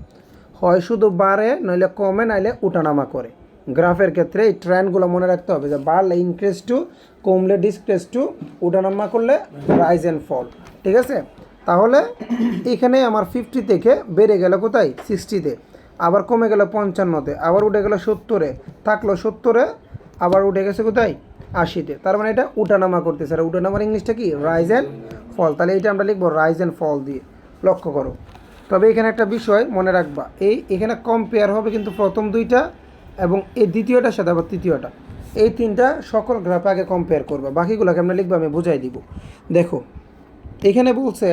শুধু বাড়ে, নইলে কমে, নাইলে উঠানামা করে। গ্রাফের ক্ষেত্রে এই ট্রেন্ডগুলো মনে রাখতে হবে, যে বাড়লে ইনক্রিজ টু, কমলে ডিসক্রিজ টু, উঠানামা করলে রাইজ অ্যান্ড ফল। ঠিক আছে, তাহলে এখানে আমার 50 থেকে বেড়ে গেল কোথায়? 60-তে, আবার কমে গেল 55-তে, আবার উঠে গেল 70-এ, থাকলো 70-এ, আবার উঠে গেছে কোথায়? 80-তে। তার মানে এটা উঠানামা করতেছে, আর উঠানামার ইংলিশটা কি? রাইজ অ্যান্ড ফল। তাহলে এটা আমরা লিখবো রাইজ অ্যান্ড ফল দিয়ে। লক্ষ্য করো, তবে এখানে একটা বিষয় মনে রাখবা, এখানে কম্পেয়ার হবে কিন্তু প্রথম দুইটা এবং এই দ্বিতীয়টার সাথে আবার তৃতীয়টা, এই 3টা সকল গ্রাফ আগে কম্পেয়ার করবা, বাকিগুলোকে আমরা লিখবো, আমি বুঝাই দিব। দেখো, এখানে বলছে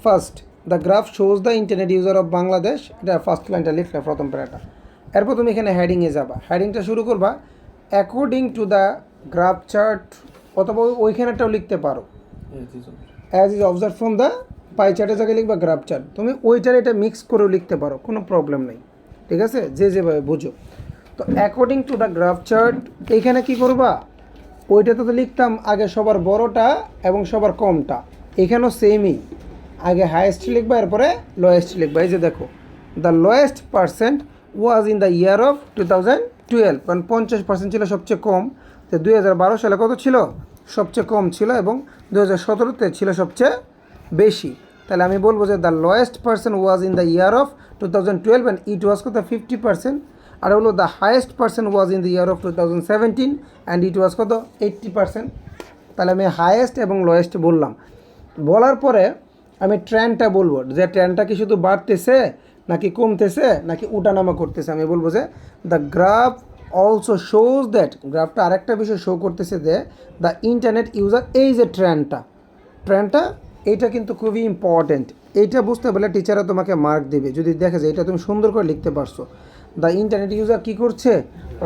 first the graph shows the internet user of Bangladesh, এটা ফার্স্ট লাইনটা লিখলে প্রথম প্যারাটা। এরপর তুমি এখানে হেডিংয়ে যাবা, হেডিংটা শুরু করবা according to the graph chart, অথবা ওইখানেটাও লিখতে পারো, as is observe from the pie চার্টের জায়গায় লিখবা গ্রাফ চার্ট। তুমি ওইটার এটা মিক্স করেও লিখতে পারো, কোনো প্রবলেম নেই। ঠিক আছে, যেভাবে বুঝো। তো according to the graph chart, এইখানে কি করবা, ওইটাতে তো লিখতাম আগে সবার বড়টা এবং সবার কমটা, এখানেও সেমই, আগে হায়েস্ট লিখবা, এরপরে লোয়েস্ট লিখবা। এই যে দেখো, the lowest percent was in the year of 2012, কারণ 50% ছিল সবচেয়ে কম, তো 2012 সালে কত ছিল? সবচেয়ে কম ছিল, এবং 2017-তে ছিল সবচেয়ে বেশি। তাহলে আমি বলবো যে the lowest percent was in the year of 2012 and it was কত? 50%। আর হলো the highest percent was in the year of 2017 and it was কত? 80%। তাহলে আমি হায়েস্ট এবং লোয়েস্ট বললাম, বলার পরে আমি ট্রেন্ডটা বলবো, যে ট্রেন্ডটা কি শুধু বাড়তেছে নাকি কমতেছে নাকি উঠানামা করতেছে। আমি বলবো যে the graph also shows that, গ্রাফটা আরেকটা বিষয় শো করতেছে যে দ্য ইন্টারনেট ইউজার, এই যে ট্রেন্ডটা এইটা কিন্তু খুবই ইম্পর্টেন্ট। এইটা বুঝতে পারলে টিচাররা তোমাকে মার্ক দেবে, যদি দেখে যে এটা তুমি সুন্দর করে লিখতে পারছো। দ্য ইন্টারনেট ইউজার কী করছে?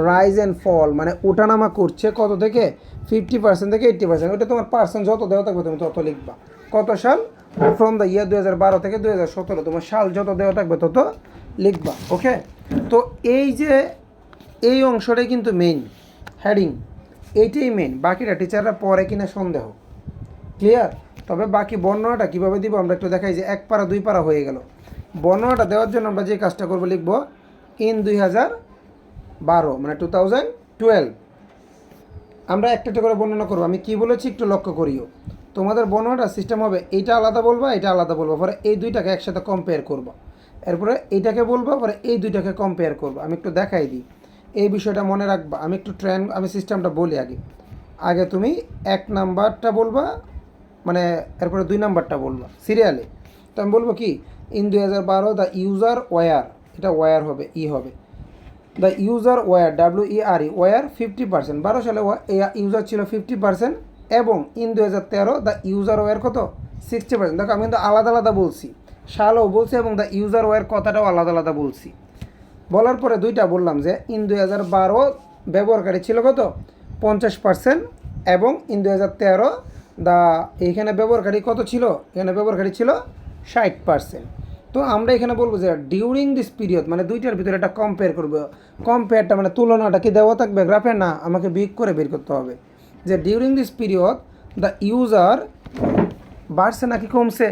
রাইজ অ্যান্ড ফল, মানে ওঠানামা করছে, কত থেকে? 50% থেকে 80%। ওইটা তোমার পার্সেন্ট যত দেওয়া থাকবে তুমি তত লিখবা। কত সাল? ফ্রম দ্য ইয়ার 2012 থেকে 2017, তোমার সাল যত দেওয়া থাকবে তত লিখবা। ওকে, তো এই যে এই অংশটাই কিন্তু মেইন, হেডিং এইটাই মেইন, বাকিটা টিচাররা পরে কিনা সন্দেহ। ক্লিয়ার? তবে বাকি বর্ণনাটা কীভাবে দিব আমরা একটু দেখাই, যে 1 পারা 2 পারা হয়ে গেল। বর্ণনাটা দেওয়ার জন্য আমরা যে কাজটা করবো, লিখবো ইন 2012, মানে 2012। আমরা একটা করে বর্ণনা করবো। আমি কি বলেছি একটু লক্ষ্য করিও, তোমাদের বর্ণনাটা সিস্টেম হবে এইটা আলাদা বলবা, এটা আলাদা বলবা, পরে এই দুইটাকে একসাথে কম্পেয়ার করবা, এরপরে এইটাকে বলবা, পরে এই দুইটাকে কম্পেয়ার করবা। আমি একটু দেখাই দিই, এই বিষয়টা মনে রাখবা। আমি একটু আমি সিস্টেমটা বলি আগে তুমি 1 নাম্বারটা বলবা, মানে এরপরে 2 নাম্বারটা বলবা সিরিয়ালে। তো আমি বলবো কি, ইন 2012 দ্য ইউজার ওয়ার, এটা ওয়ার হবে, হবে the user were, WERE, were 50%। 12 সালে ইউজার ছিল 50%, এবং ইন 2013 দ্য ইউজার ওয়ার কত 60%। দেখো আমি কিন্তু আলাদা আলাদা বলছি, সালও বলছি এবং দ্য ইউজার ওয়ার কথাটাও আলাদা আলাদা বলছি। বলার পরে দুইটা বললাম যে ইন 2012 ব্যবহারকারী ছিল কত 50% এবং ইন 2013 দা এইখানে ব্যবহারকারী কত ছিল, এখানে ব্যবহারকারী ছিল 60%। তো আমরা এখানে বলবো যে ডিউরিং দিস পিরিয়ড মানে দুইটার ভিতরে একটা কম্পেয়ার করবো। কম্পেয়ারটা মানে তুলনাটা কি দেওয়া থাকবে গ্রাফে, না আমাকে বিগ করে বের করতে হবে যে during this period the user বাড়ছে নাকি কমছে।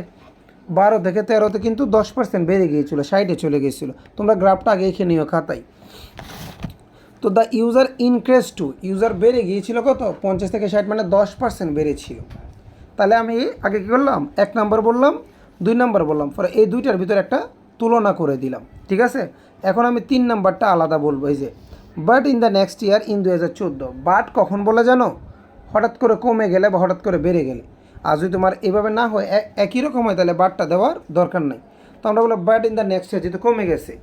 12 থেকে 13-তে কিন্তু 10% বেড়ে গিয়েছিলো, 60-এ চলে গিয়েছিলো। তোমরা গ্রাফটা আগে এঁকে নিও খাতায়। তো the user increase two user বেড়ে গিয়েছিল কত 50 থেকে 60 মানে 10% বেড়েছিল। তাহলে আমি আগে কী করলাম 1 নম্বর বললাম 2 নম্বর বললাম, পরে এই দুইটার ভিতরে একটা তুলনা করে দিলাম, ঠিক আছে। এখন আমি 3 নম্বরটা আলাদা বলবো, এই যে but in the next year in 2014। But কখন বলে জানো, হঠাৎ করে কমে গেলে বা হঠাৎ করে বেড়ে গেলে। আর যদি তোমার এভাবে না হয় একই রকম হয় তাহলে বাটটা দেওয়ার দরকার নাই। তো আমরা বললাম বাট ইন দ্য নেক্সট ইয়ার যেহেতু কমে গেছে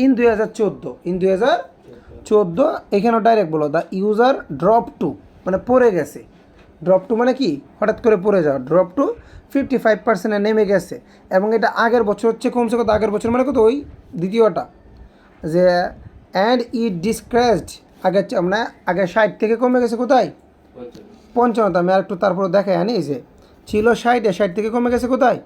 ইন 2014, ইন 2014 এখানেও ডাইরেক্ট বলো দ্য ইউজার ড্রপ টু মানে পড়ে গেছে। ড্রপ টু মানে কি হঠাৎ করে পড়ে যাওয়া, ড্রপ টু 55%-এ নেমে গেছে। এবং এটা আগের বছর হচ্ছে কমছে কত, আগের বছর মানে কত ওই দ্বিতীয়টা যে অ্যান্ড ইট ডিসক্রেসড আগে মানে আগে 60 থেকে কমে গেছে কোথায় 55। আমি আর একটু তারপরে দেখাই আনি যে ছিল 60-এ 60 থেকে কমে গেছে কোথায়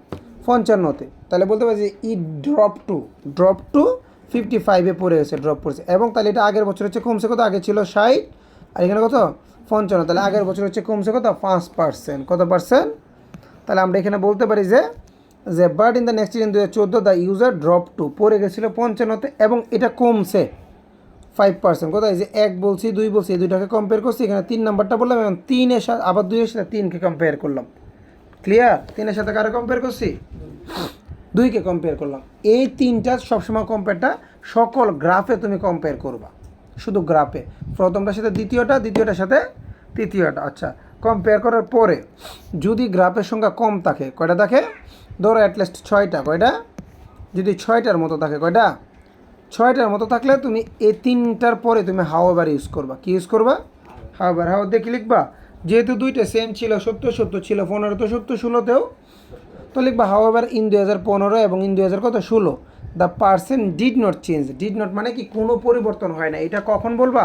55-তে। তাহলে বলতে পারি যে ইট ড্রপ টু 55-এ পড়ে গেছে, ড্রপ পড়েছে। এবং তাহলে এটা আগের বছর হচ্ছে কমছে কত, আগে ছিল 60 আর এখানে কত 55, তাহলে আগের বছর হচ্ছে কমছে কত 5%, কত পার্সেন্ট। তাহলে আমরা এখানে বলতে পারি যে but in the next year in 2014 the user drop to পড়ে গেছিলো 55-তে এবং এটা কমছে 5%। কোথায় যে 1 বলছি 2 বলছি এই দুইটাকে কম্পেয়ার করছি, এখানে 3 নাম্বারটা বললাম এবং 3-এর সাথে আবার 2-এর সাথে 3-কে কম্পেয়ার করলাম। ক্লিয়ার, 3-এর সাথে কারে কম্পেয়ার করছি 2-কে কম্পেয়ার করলাম। এই 3টা সবসময় কম্পেয়ারটা সকল গ্রাফে তুমি কম্পেয়ার করবা, শুধু গ্রাফে প্রথমটার সাথে দ্বিতীয়টা, দ্বিতীয়টার সাথে তৃতীয়টা। আচ্ছা, কম্পেয়ার করার পরে যদি গ্রাফের সংখ্যা কম থাকে, কয়টা থাকে ধরো অ্যাটলিস্ট 6টা, কয়টা যদি 6টার মতো থাকে, কয়টা 6টার মতো থাকলে তুমি এই 3টার পরে তুমি হাওয়ার ইউজ করবা। কি ইউজ করবা হাওয়ার দিয়ে কি লিখবা, যেহেতু দুইটা সেম ছিল 70 ছিল 15 তো 16তেও তো লিখবা হাওয়ার ইন 2015 এবং in 2016 the percent did not change. Did not মানে কি কোনো পরিবর্তন হয় না। এটা কখন বলবা,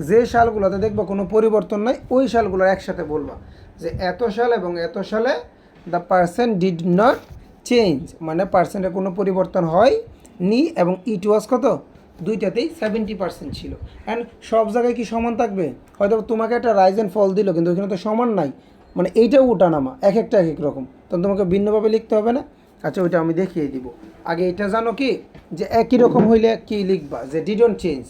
যে সালগুলোতে দেখবা কোনো পরিবর্তন নাই ওই সালগুলো একসাথে বলবা যে এত সাল এবং এত সালে the percent did not change মানে পার্সেন্টের কোনো পরিবর্তন হয় নি এবং ইট ওয়াজ কত দুইটাতেই 70% ছিল। অ্যান্ড সব জায়গায় কি সমান থাকবে, হয়তো তোমাকে একটা রাইজ অ্যান্ড ফল দিল কিন্তু ওইখানে তো সমান নাই, মানে এইটাও ওঠানামা এক একটা এক এক রকম, তখন তোমাকে ভিন্নভাবে লিখতে হবে না। আচ্ছা ওইটা আমি দেখিয়ে দিব। আগে এটা জানো কি যে একই রকম হইলে কি লিখবা যে ডিডন্ট চেঞ্জ,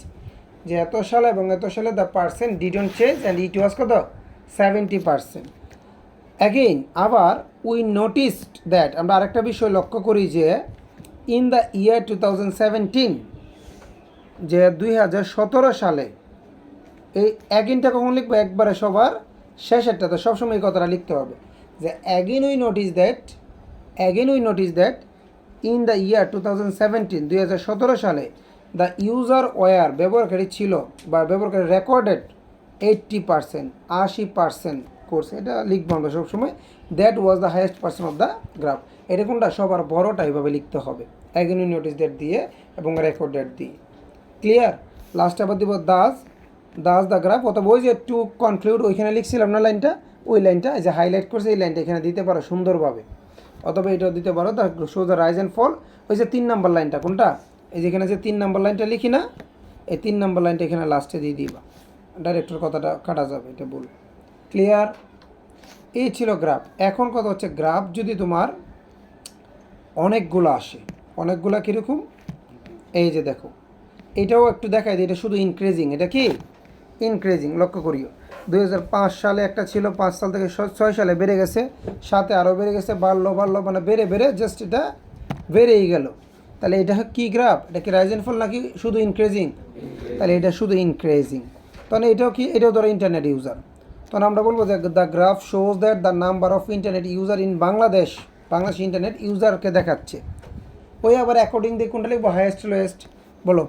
যে এত সালে এবং এত সালে the percent didn't change and it was কত 70%। অ্যাগেইন আবার উই নোটিসড দ্যাট আমরা আরেকটা বিষয় লক্ষ্য করি যে ইন দ্য ইয়ার 2017 যে 2017 সালে এই অ্যাগেইনটা কখন লিখবো একবারে সবার শেষেরটা, তো সবসময় এই কথাটা লিখতে হবে যে again we notice that in the ইয়ার 2017 2017 সালে দ্য ইউজার ওয়ার ব্যবহারকারী ছিল বা ব্যবহারকারী রেকর্ডেড 80% করছে, এটা লিখবো আমরা সবসময়। That was the highest percent of the graph. এটা কোনটা সবার বড়টা এইভাবে লিখতে হবে অ্যাগেইন উই নোটিস দ্যাট দিয়ে এবং রেকর্ড ডেট দিয়ে। ক্লিয়ার, লাস্ট আবার দিব দাস দ্য গ্রাফ, অথবা ওই যে টু কনক্লুড ওইখানে লিখছিলাম না লাইনটা, ওই লাইনটা এই যে হাইলাইট করছে এই লাইনটা এখানে দিতে পারো সুন্দরভাবে, অথবা এটাও দিতে পারো the show the rise and fall. ওই যে 3 নাম্বার লাইনটা কোনটা, এই যেখানে যে 3 নাম্বার লাইনটা লিখি না, এই 3 নাম্বার লাইনটা এখানে লাস্টে দিয়ে দিবা, ডাইরেক্টর কথাটা কাটা যাবে এটা বল। ক্লিয়ার, এই ছিল গ্রাফ। এখন কথা হচ্ছে গ্রাফ যদি তোমার অনেকগুলো আসে, অনেকগুলা কীরকম এই যে দেখো এটাও একটু দেখাই দিই, এটা শুধু ইনক্রিজিং, এটা কি ইনক্রিজিং লক্ষ্য করিও। 2005 সালে একটা ছিল, 5 সাল থেকে 6 সালে বেড়ে গেছে, 7-এ আরও বেড়ে গেছে, বাড়লো মানে বেড়ে জাস্ট এটা বেড়েই গেল। তাহলে এটা কি গ্রাফ, এটা কি রাইজ অ্যান্ড ফল নাকি শুধু ইনক্রিজিং, তাহলে এটা শুধু ইনক্রিজিং। তখন এটাও কি, এটাও ধরো ইন্টারনেট ইউজার, তখন আমরা বলবো যে the graph shows that the number of internet user in Bangladesh internet ইউজারকে দেখাচ্ছে। ওই আবার অ্যাকর্ডিং দিয়ে কোনটা লিখবো হাইয়েস্ট লোয়েস্ট বলো।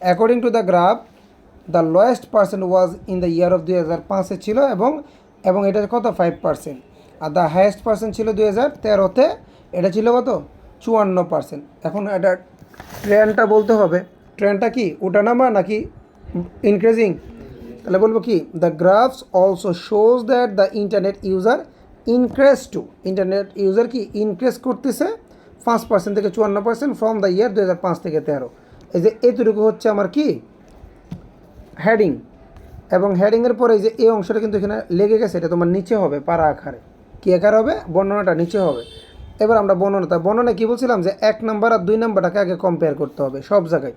According to the graph the lowest percent was in the year of 2005-এ ছিল এবং এবং এটা কত 5%। আর দ্য হাইয়েস্ট পার্সেন্ট ছিল 2013-তে, এটা ছিল কত 54%। এখন এটা ট্রেন্ডটা বলতে হবে, ট্রেন্ডটা কি ওঠানামা নাকি ইনক্রিজিং? তাহলে বলবো কি, the graphs also shows that the internet user increase to, internet user কি ইনক্রিজ করতেছে 5% থেকে 54% ফ্রম দ্য ইয়ার 2005 থেকে 13। এই যে এতটুকু হচ্ছে আমার কি হেডিং, এবং হেডিংয়ের পরে এই যে এই অংশটা কিন্তু এখানে লেগে গেছে, এটা তোমার নিচে হবে পারা আকারে। কী আকার হবে? বর্ণনাটা নিচে হবে। এবার আমরা বর্ণনা কী বলছিলাম, যে 1 নাম্বার আর 2 নাম্বারটাকে আগে কম্পেয়ার করতে হবে সব জায়গায়,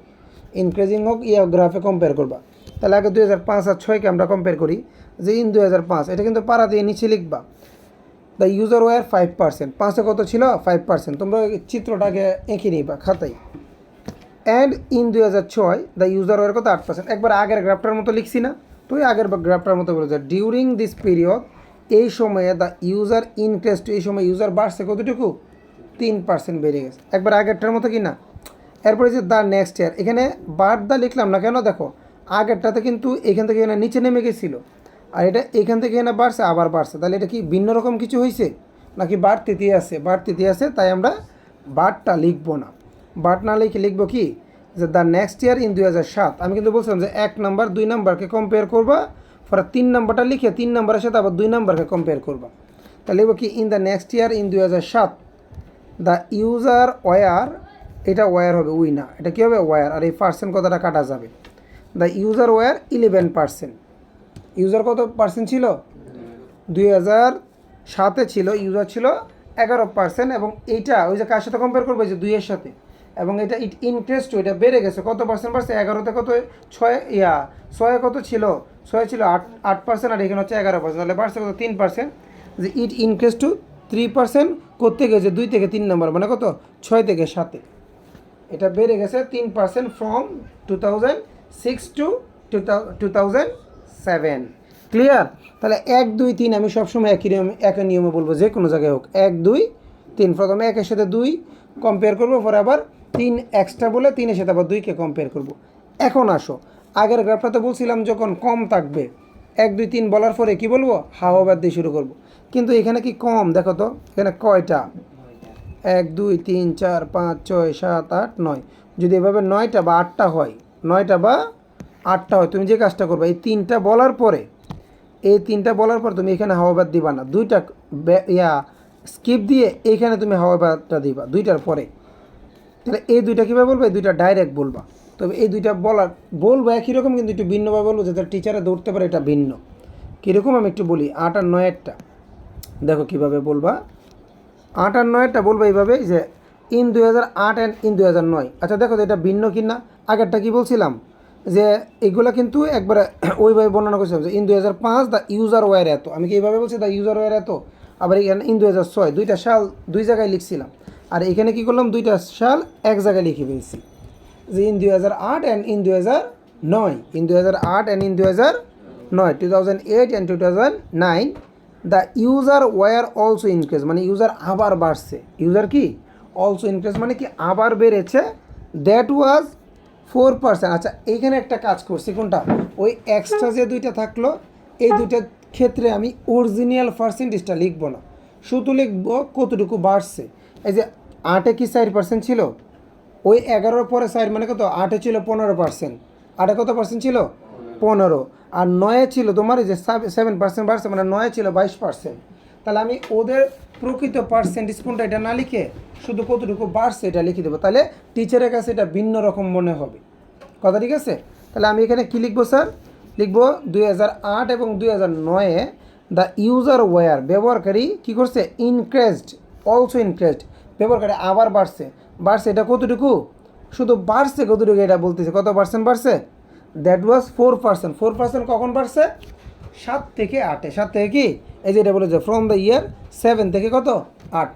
ইনক্রিজিং হোক গ্রাফে কম্পেয়ার করবা। তাহলে আগে 2005 আর 6কে আমরা কম্পেয়ার করি, যে ইন 2005, এটা কিন্তু পারা দিয়ে নিচে লিখবা দ্য ইউজার ওয়ার 5%, 5-এ কত ছিল 5%, তোমরা চিত্রটাকে এঁকে নিবা খাতায়। And in 2006 the user were কত 8%। একবার আগের গ্রাফটার মতো লিখছি না, তো ওই আগের গ্রাফটার মতো বলেছে ডিউরিং দিস পিরিয়ড, এই সময়ে দ্য ইউজার ইনক্রিজ টু, এই সময় ইউজার বাড়ছে কতটুকু 3% বেড়ে গেছে, একবার আগেরটার মতো কি না। এরপরে যে দ্য নেক্সট ইয়ার, এখানে দা লিখলাম না কেন, দেখো আগেরটাতে কিন্তু এখান থেকে এখানে নিচে নেমে গেছিলো, আর এটা এখান থেকে এখানে বাড়ছে আবার বাড়ছে, তাহলে এটা কি ভিন্ন রকম কিছু হয়েছে নাকি বাড়তিতে আছে, তাই আমরা বারটা লিখবো না। বাট না লিখে লিখবো কি, যে দ্য নেক্সট ইয়ার ইন 2007। আমি কিন্তু বলছিলাম যে 1 নাম্বার 2 নাম্বারকে কম্পেয়ার করবা, পরে 3 নাম্বারটা লিখে 3 নাম্বারের সাথে আবার 2 নাম্বারকে কম্পেয়ার করবা। তাহলে লিখবো কি, in the next year in 2007 the user were, এটা ওয়ার হবে উই না, এটা কী হবে ওয়ার, আর এই পার্সেন্ট কথাটা কাটা যাবে। The user were 11%। ইউজার কত পার্সেন্ট ছিল? 2007-এ ছিল ইউজার ছিল 11%, এবং এইটা ওই যে কার সাথে কম্পেয়ার করবো, যে 2-এর সাথে, এবং এটা ইনক্রিজ টু, এটা বেড়ে গেছে কত পার্সেন্ট বাড়ছে, 11-তে কত 6 কত ছিল, 6 ছিল 8%, আর এখানে হচ্ছে 11%, তাহলে বাড়ছে কত 3%। যে ইট ইনক্রিজ টু 3% করতে গেছে 2 থেকে 3 নাম্বার, মানে কত 6 থেকে 7-এ, এটা বেড়ে গেছে 3% ফ্রম 2006 টু 2007। ক্লিয়ার? তাহলে 1 2 3 আমি সবসময় একই নিয়মে বলবো, যে কোনো জায়গায় হোক 1 2 3, প্রথমে 1-এর সাথে 2 কম্পেয়ার করবো, পরে আবার 3 এক্সট্রা বলে 3-এর সাথে আবার 2কে কম্পেয়ার করব। এখন আসো, আগের গ্রাফটাতে বলছিলাম যখন কম থাকবে 1 2 3 বলার পরে কি বলবো, হাওয়াবাদ দিয়ে শুরু করব। কিন্তু এখানে কি কম, দেখো তো এখানে কয়টা, 1 2 3 4 5 6 7 8 9, যদি এভাবে 9টা বা 8টা হয়, 9টা বা 8টা হয়, তুমি যে কাজটা করবে এই 3টা বলার পরে, তুমি এখানে হাওয়াবাদ দিবা না, 2টা স্কিপ দিয়ে এইখানে তুমি হাওয়াবাদটা দিবা 2টার পরে। তাহলে এই 2টা কীভাবে বলবে, এই 2টা ডাইরেক্ট বলবা। তবে এই 2টা বলবো একই রকম, কিন্তু একটু ভিন্নভাবে বলবো, যাতে টিচারে ধরতে পারে এটা ভিন্ন। কীরকম আমি একটু বলি, 8 আর 9-এরটা দেখো কীভাবে বলবা। 8 আর 9-এরটা বলবো এইভাবে, যে ইন 2008 অ্যান্ড ইন 2009। আচ্ছা দেখো তো এটা ভিন্ন কিনা। আগেরটা কি বলছিলাম, যে এগুলো কিন্তু একবারে ওইভাবে বর্ণনা করছিলাম, যে ইন 2005 দ্য ইউজার ওয়ার এত, আমি কি এইভাবে বলছি দ্য ইউজার ওয়ার এত, আবার এখানে ইন 2006, 2টা সাল 2 জায়গায় লিখছিলাম, আর এখানে কি করলাম 2টা সাল এক জায়গায় লিখে ফেলছি, যে in 2008 and in 2009, in 2008 and in 2009, 2008 and 2009 the user were also increase, মানে ইউজার আবার বাড়ছে, ইউজার কি অলসো ইনক্রিজ মানে কি আবার বেড়েছে, দ্যাট ওয়াজ 4%। আচ্ছা এইখানে একটা কাজ করছি, কোনটা, ওই এক্সট্রা যে 2টা থাকলো, এই 2টার ক্ষেত্রে আমি অরিজিনাল পার্সেন্টেজটা লিখবো না, শুধু লিখবো কতটুকু বাড়ছে। এই যে 8-এ কি 4% ছিল, ওই 11-র পরে 4 মানে কত, 8-এ ছিল 15%, 8-এ কত পার্সেন্ট ছিল 15, আর 9-এ ছিল তোমার এই যে 7% বাড়ছে, মানে 9-এ ছিল 22%। তাহলে আমি ওদের প্রকৃত পার্সেন্টেজ কোনটা এটা না লিখে শুধু কতটুকু বাড়ছে এটা লিখে দেবো, তাহলে টিচারের কাছে এটা ভিন্ন রকম মনে হবে। কথা ঠিক আছে? তাহলে আমি এখানে কী লিখবো স্যার, লিখবো 2008 এবং 2009-এ দ্য ইউজার ওয়ার, ব্যবহারকারী কী করছে, ইনক্রিজড, অলসো ইনক্রিজড, ব্যবহারকারী আবার বাড়ছে, এটা কতটুকু, শুধু বাড়ছে কতটুকু এটা বলতেছে, কত পার্সেন্ট বাড়ছে, দ্যাট ওয়াজ 4%। 4% কখন বাড়ছে, 7 থেকে 8-এ, 7 থেকে কি, এই যে এটা বলেছে ফ্রম দ্য ইয়ার 7 থেকে কত 8,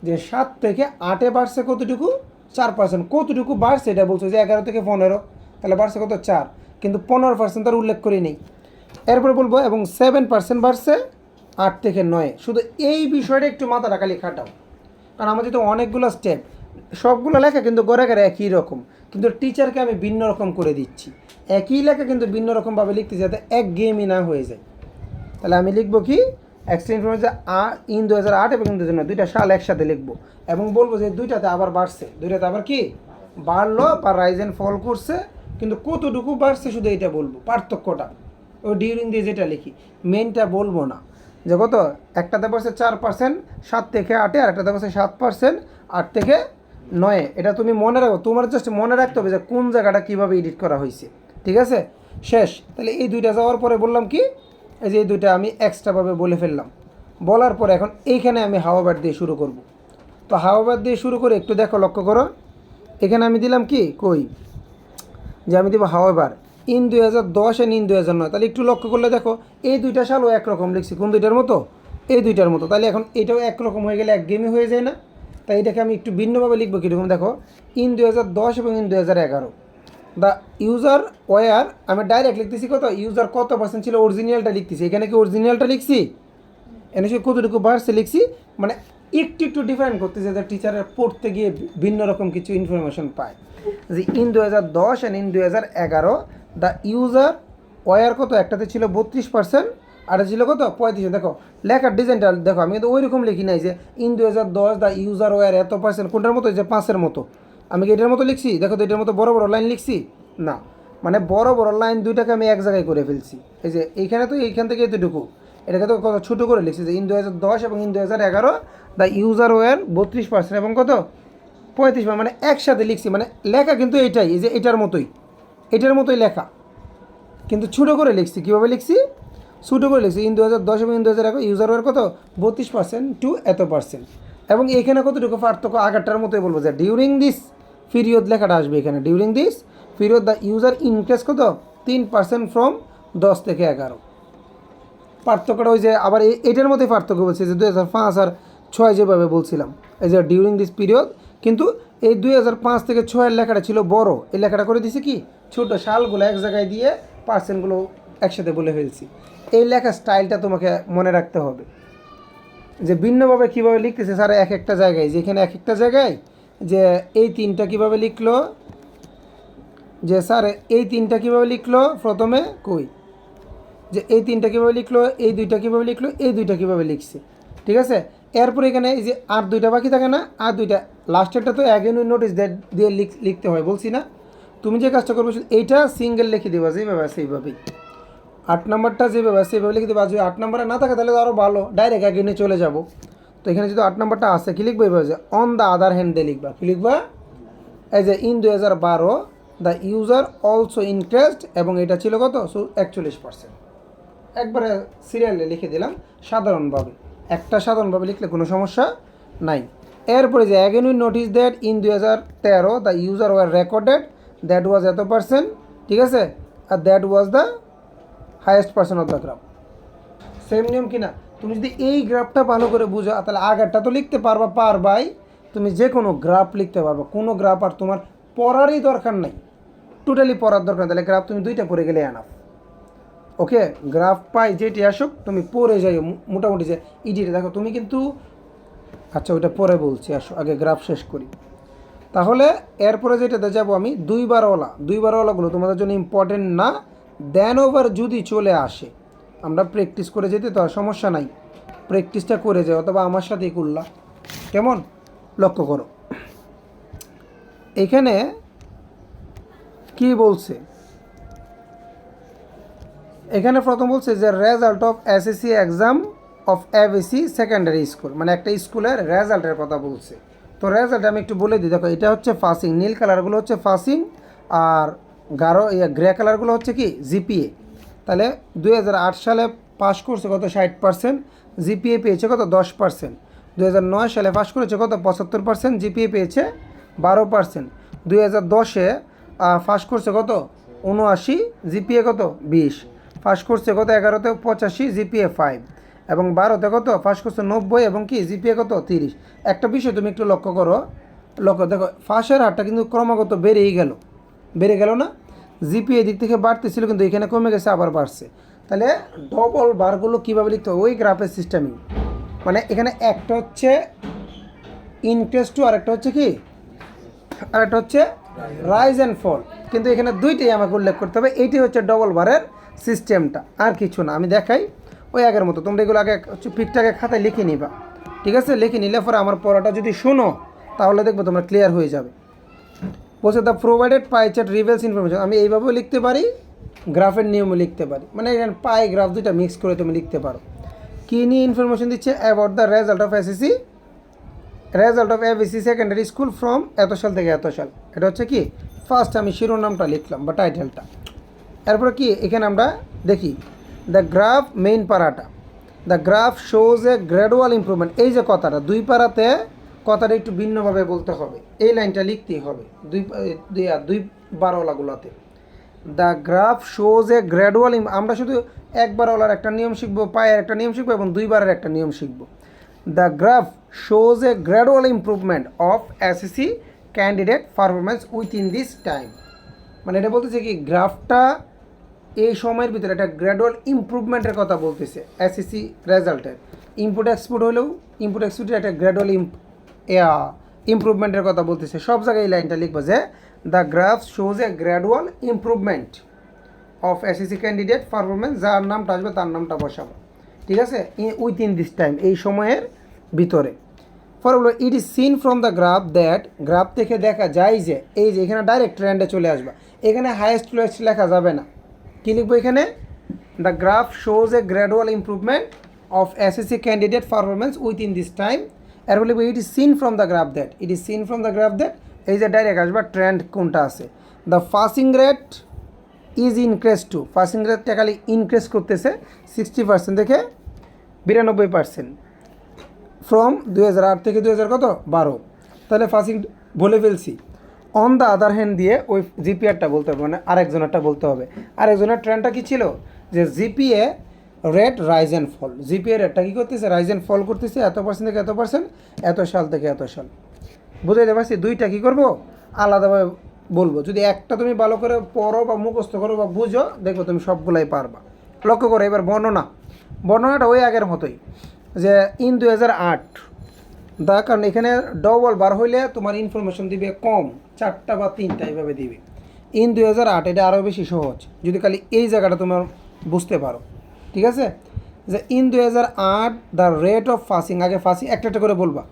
যে 7 থেকে 8-এ বাড়ছে কতটুকু, 4%। কতটুকু বাড়ছে এটা বলছে, যে 11 থেকে 15, তাহলে বাড়ছে কত 4, কিন্তু 15% তার উল্লেখ করি নেই। এরপরে বলবো এবং 7% বাড়ছে 8 থেকে 9, শুধু এই বিষয়টা একটু মাথাটা খালি খাটাও, কারণ আমাদের তো অনেকগুলো স্টেপ, সবগুলো লেখা কিন্তু গড়ে একই রকম, কিন্তু টিচারকে আমি ভিন্ন রকম করে দিচ্ছি, একই লেখা কিন্তু ভিন্ন রকমভাবে লিখতে, যাতে এক গেমই না হয়ে যায়। তাহলে আমি লিখবো কি এক্সট্রা ইনফরমেশন ইন 2008 এবং ইন 2009 দুইটা সাল একসাথে লিখবো এবং বলবো যে দুইটাতে আবার বাড়ছে, দুইটাতে আবার কি বাড়লো বা রাইজ অ্যান্ড ফল করছে, কিন্তু কতটুকু বাড়ছে শুধু এটা বলবো, পার্থক্যটা ও ডিউরিং দিয়ে যেটা লিখি, মেনটা বলবো না। যে কত একটাতে বাড়ছে 4%, 7 থেকে 8-এ, আর একটাতে বাড়ছে 7%, 8 থেকে 9-এ। এটা তুমি মনে রাখো, তোমার জাস্ট মনে রাখতে হবে যে কোন জায়গাটা কীভাবে এডিট করা হয়েছে, ঠিক আছে? শেষ। তাহলে এই দুইটা যাওয়ার পরে বললাম কি, এই যে এই দুইটা আমি এক্সট্রাভাবে বলে ফেললাম। বলার পরে এখন এইখানে আমি হাওয়াবাদ দিয়ে শুরু করব। তো হাওয়াবাদ দিয়ে শুরু করে একটু দেখো, লক্ষ্য করো, এখানে আমি দিলাম কি কই যে আমি দেবো হাওয়াবার ইন 2010 অ্যান্ড ইন 2009। তাহলে একটু লক্ষ্য করলে দেখো এই দুইটা সালও একরকম লিখছি, কোন দুইটার মতো, এই দুইটার মতো। তাহলে এখন এটাও একরকম হয়ে গেলে একঘেয়েমি হয়ে যায় না? তাই এটাকে আমি একটু ভিন্নভাবে লিখবো কীরকম দেখো, ইন 2010 এবং ইন 2011 দ্য ইউজার ওয়ার, আমি ডাইরেক্ট লিখতেছি কত ইউজার কত পার্সেন্ট ছিল, অরিজিনালটা লিখতেছি। এখানে কি অরিজিনালটা লিখছি, এনে সে কতটুকু বাড়ছে লিখছি, মানে একটু একটু ডিফারেন্ট করতেছে যে টিচারের পড়তে গিয়ে ভিন্ন রকম কিছু ইনফরমেশন পায়। যে in 2010 and in 2011 the user were কত, একটাতে ছিল 32%, আরটা ছিল কত 35%। দেখো লেখার ডিজাইনটা দেখো, আমি কিন্তু ওই রকম লিখি নাই যে ইন 2010 দ্য ইউজার ওয়ার এত পার্সেন্ট, কোনটার মতো, যে 5-এর মতো। আমি কি এটার মতো লিখছি? দেখো তো এটার মতো বড় বড় লাইন লিখছি না, মানে বড় বড় লাইন দুইটাকে আমি এক জায়গায় করে ফেলছি। এই যে এইখানে তো এইখান থেকে এতটুকু, এটাকে তো কত ছোটো করে লিখছি যে ইন 2010 এবং ইন 2011 দ্য ইউজার ওয়ার 32% এবং কত 35%, মানে একসাথে লিখছি। মানে লেখা কিন্তু এইটাই, এই যে এটার মতোই লেখা, কিন্তু ছোটো করে লিখছি। কীভাবে লিখছি? ছোটো করে লিখছি। ইন 2010 এবং ইন 2011 ইউজার ওয়ার কত 32% টু এত পার্সেন্ট। এবং এখানে কতটুকু পার্থক্য, আগেরটার মতোই বলবো যে ডিউরিং দিস পিরিয়ড লেখাটা আসবে এখানে, during this period the user increase কত 3% ফ্রম 10 থেকে 11। পার্থক্যটা ওই যে আবার এটার মধ্যে পার্থক্য বলছে যে 2005 আর 6 যেভাবে বলছিলাম, এই যে ডিউরিং দিস পিরিয়ড, কিন্তু এই 2005 থেকে 6-এর লেখাটা ছিল বড়, এই লেখাটা করে দিছে কি ছোটো, সালগুলো এক জায়গায় দিয়ে পার্সেন্টগুলো একসাথে বলে ফেলছি। এই লেখার স্টাইলটা তোমাকে মনে রাখতে হবে যে ভিন্নভাবে কীভাবে লিখতেছে স্যার এক একটা জায়গায়, যেখানে এক একটা জায়গায় যে এই তিনটা কীভাবে লিখলো, যে স্যার এই তিনটা কীভাবে লিখলো প্রথমে কই, যে এই তিনটা কীভাবে লিখলো, এই দুইটা কীভাবে লিখলো, এই দুইটা কীভাবে লিখছে, ঠিক আছে? এরপরে এখানে এই যে আর দুইটা বাকি থাকে না, আর দুইটা লাস্টেরটা তো অ্যাগেন উইল নোটিস দ্যাট দিয়ে লিখতে হয়, বলছি না? তুমি যে কাজটা করবে এইটা সিঙ্গেল লিখে দেবা যেভাবে সেইভাবেই, 8 নম্বরটা যেভাবে সেইভাবে লিখে দেবা। যদি 8 নম্বরে না থাকে তাহলে তো আরও ভালো, ডাইরেক্ট অ্যাগেনে চলে যাব। তো এখানে যদি 8 নম্বরটা আসে কী লিখবো এভাবে, যে অন দ্য আদার হ্যান্ড দিয়ে লিখবা। কী লিখবা? এই যে in 2012 the user also increased, এবং এটা ছিল কত 41%। একবারে সিরিয়ালে লিখে দিলাম সাধারণভাবে, একটা সাধারণভাবে লিখলে কোনো সমস্যা নাই। এরপরে যে again we notice that in 2013 the user were recorded that was এত পার্সেন্ট, ঠিক আছে, আর that was the highest percent of the graph. Same নিয়ম কিনা? তুমি যদি এই গ্রাফটা ভালো করে বুঝো তাহলে আগেরটা তো লিখতে পারবাই, তুমি যে কোনো গ্রাফ লিখতে পারবা, কোনো গ্রাফ আর তোমার পড়ারই দরকার নাই, টোটালি পড়ার দরকার। তাহলে গ্রাফ তুমি দুইটা পড়ে গেলে এনাফ। ওকে, গ্রাফ পাই যেটি আসুক তুমি পড়ে যাইও মোটামুটি, যে ইডিটে দেখো তুমি কিন্তু, আচ্ছা ওইটা পরে বলছি, আসো আগে গ্রাফ শেষ করি। তাহলে এরপরে যেটাতে যাবো আমি দুইবারওয়ালাগুলো তোমাদের জন্য ইম্পর্টেন্ট না, দেন ওভার যদি চলে আসে আমরা প্র্যাকটিস করে যেতে তো আর সমস্যা নাই, প্র্যাকটিসটা করে যাও, অথবা আমার সাথেই করলা, কেমন? লক্ষ্য করো এখানে কি বলছে, এখানে প্রথম বলছে যে result of SSC exam of ABC secondary school, মানে একটা স্কুলের রেজাল্টের কথা বলছে। তো রেজাল্ট আমি একটু বলে দিই, দেখো এটা হচ্ছে পাসিং, নীল কালারগুলো হচ্ছে পাসিং, আর গ্রে কালারগুলো হচ্ছে কি জিপিএ। তাহলে 2008 সালে পাস করছে কত 60%, জিপিএ পেয়েছে কত 10%। 2009 সালে পাস করেছে কত 75%, জিপিএ পেয়েছে 12%। 2010-এ পাস করছে কত 79, জিপিএ কত 20। পাস করছে কত 11-তে 85, জিপিএ 5, এবং 12-তে কত পাস করছে 90 এবং কি জিপিএ কত 30। একটা বিষয় তুমি একটু লক্ষ্য দেখো পাসের হারটা কিন্তু ক্রমাগত বেড়ে গেল না? জিপিএ দিক থেকে বাড়তেছিল, কিন্তু এখানে কমে গেছে আবার বাড়ছে। তাহলে ডবল বারগুলো কীভাবে লিখতে হয় ওই গ্রাফের সিস্টেমিং, মানে এখানে একটা হচ্ছে ইনক্রিজ টু, আরেকটা হচ্ছে কি, আরেকটা হচ্ছে রাইজ অ্যান্ড ফল, কিন্তু এখানে দুইটাই আমাকে উল্লেখ করতে হবে। এইটি হচ্ছে ডবল বারের সিস্টেমটা, আর কিছু না। আমি দেখাই ওই আগের মতো তোমরা এগুলো আগে পিকটাকে খাতায় লিখে নিবা, ঠিক আছে? লিখে নিলে পরে আমার পড়াটা যদি শোনো তাহলে দেখবো তোমরা ক্লিয়ার হয়ে যাবে। বলছে the provided pie chart reveals information, আমি এইভাবেও লিখতে পারি, গ্রাফের নিয়মও লিখতে পারি, মানে এখানে পাই গ্রাফ দুইটা মিক্স করে তুমি লিখতে পারো। কী নিয়ে ইনফরমেশন দিচ্ছে? About the result of SSC, result of ABC secondary school from এত সাল থেকে এত সাল। এটা হচ্ছে কি ফার্স্ট আমি শিরোনামটা লিখলাম বা টাইটেলটা। এরপরে কি এখানে আমরা দেখি দ্য গ্রাফ মেইন পারাটা, the graph shows a gradual improvement. এই যে কথাটা দুই পারাতে কথাটা একটু ভিন্নভাবে বলতে হবে, এই লাইনটা লিখতেই হবে দুই বারোলাগুলোতে। দ্য গ্রাফ শোজ এ গ্র্যাডুয়াল, আমরা শুধু একবারওয়ালার একটা নিয়ম শিখবো, পায়ের একটা নিয়ম শিখবো এবং দুইবারের একটা নিয়ম শিখবো। The graph shows a gradual improvement of SSC candidate performance within this time. মানে এটা বলতেছে কি গ্রাফটা এই সময়ের ভিতরে একটা গ্র্যাডুয়াল ইমপ্রুভমেন্টের কথা বলতেছে এসএসসি রেজাল্টের। ইনপুট এক্সপোর্ট হলেও ইনপুট এক্সপোর্টের একটা গ্র্যাডুয়াল ইমপ্রুভমেন্টের কথা বলতেছে। সব জায়গায় এই লাইনটা লিখবো যে the graph shows a gradual improvement of SSC candidate performance, যার নামটা আসবে তার নামটা বসাবো, ঠিক আছে? উইথিন দিস টাইম, এই সময়ের ভিতরে। ফর বলো ইট is seen from the graph that, graph থেকে দেখা যায় যে, এই যে এখানে ডাইরেক্ট ট্রেন্ডে চলে আসবা, এখানে হাইয়েস্ট লোয়েস্ট লেখা যাবে না। কী লিখবো এখানে? The graph shows a gradual improvement of SSC candidate performance within this time. এরপর লিখবো it is seen from the graph that, it is seen from the graph that, এই যে ডাইরেক্ট আসবা ট্রেন্ড কোনটা আছে। The passing rate is increase to, passing রেটটা খালি increase করতেছে 60% থেকে 92% ফ্রম 2008 থেকে 2012। তাহলে পাসিং বলে ফেলছি। অন দ্য আদার হ্যান্ড দিয়ে ওই জিপিআরটা বলতে হবে, মানে আরেকজনেরটা বলতে হবে। আরেকজনের ট্রেন্ডটা কী ছিল? যে GPA rate rise and fall, GPA রেটটা কী করতেছে? রাইজ অ্যান্ড ফল করতেছে এত পার্সেন্ট থেকে এত পার্সেন্ট, এত সাল থেকে এত সাল। বুঝাইতে পারছি? দুইটা কী করবো আলাদাভাবে বলবো। যদি একটা তুমি ভালো করে পড়ো বা মুখস্থ করো বা বুঝো, দেখবো তুমি সবগুলাই পারবা। লক্ষ্য করো এবার বর্ণনাটা ওই আগের মতোই, যে ইন 2008, কারণ এখানে ডবল বার হইলে তোমার ইনফরমেশন দিবে কম, 4টা বা 3টা এইভাবে দিবে। ইন 2008 এটা আরও বেশি সহজ যদি খালি এই জায়গাটা তোমার বুঝতে পারো, ঠিক আছে? যে in 2008 the rate of passing, আগে পাসিং একটা একটা করে বলবা।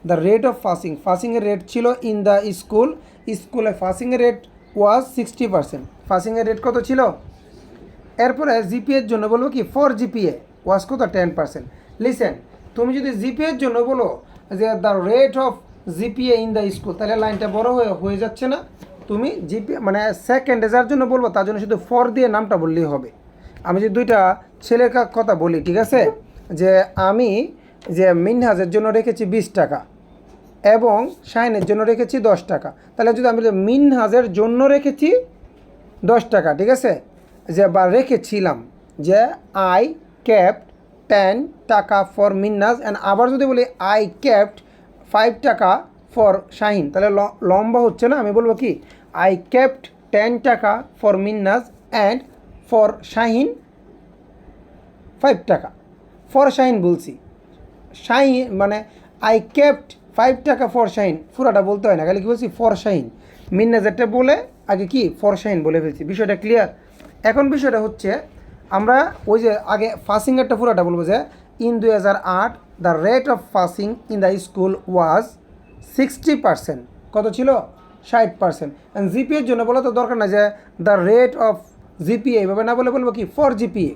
দ্য রেট অফ পাসিংয়ের রেট ছিল ইন দ্য স্কুলে পাসিংয়ের রেট ওয়াজ 60%। পাসিংয়ের রেট কত ছিল? এরপরে জিপিএর জন্য বলবো কি ফর জিপিএ ওয়াজ কত? 10%। লিসেন, তুমি যদি জিপিএর জন্য বলো যে the rate of GPA in the school, তাহলে লাইনটা বড় হয়ে যাচ্ছে না? তুমি জিপিএ মানে সেকেন্ডে যার জন্য বলবো তার জন্য শুধু ফর দিয়ে নামটা বললেই হবে। আমি যে দুইটা ছেলের কথা বলি, ঠিক আছে, যে আমি যে মিনহাজের জন্য রেখেছি 20 টাকা এবং শাইনের জন্য রেখেছি 10 টাকা, তাহলে যদি আমি মিনহাজের জন্য রেখেছি 10 টাকা, ঠিক আছে, যে বা রেখেছিলাম যে I kept 10 taka for Minhaj, and আবার যদি বলি আই ক্যাপ্ট 5 টাকা ফর শাহিন, তাহলে লম্বা হচ্ছে না? আমি বলবো কি I kept 10 taka for Minhaj and for Shahin 5 taka. For Shahin বলছি, শাহিন মানে আই ক্যাপ্ট 5 টাকা ফর শাহিন, পুরাটা বলতে হয় না, খালি কি বলছি ফর শাহিন। মিনহাজেরটা বলে আগে কি ফর শাহিন বলে ফেলছি। বিষয়টা ক্লিয়ার? এখন বিষয়টা হচ্ছে আমরা ওই যে আগে পাসিংয়েরটা পুরাটা বলবো যে in 2008 the rate of passing in the school was 60%। কত ছিল? 60%। অ্যান্ড জিপিএর জন্য বলা তো দরকার না যে দ্য রেট অফ জিপিএ, এইভাবে না বলে বলবো কি ফর জিপিএ।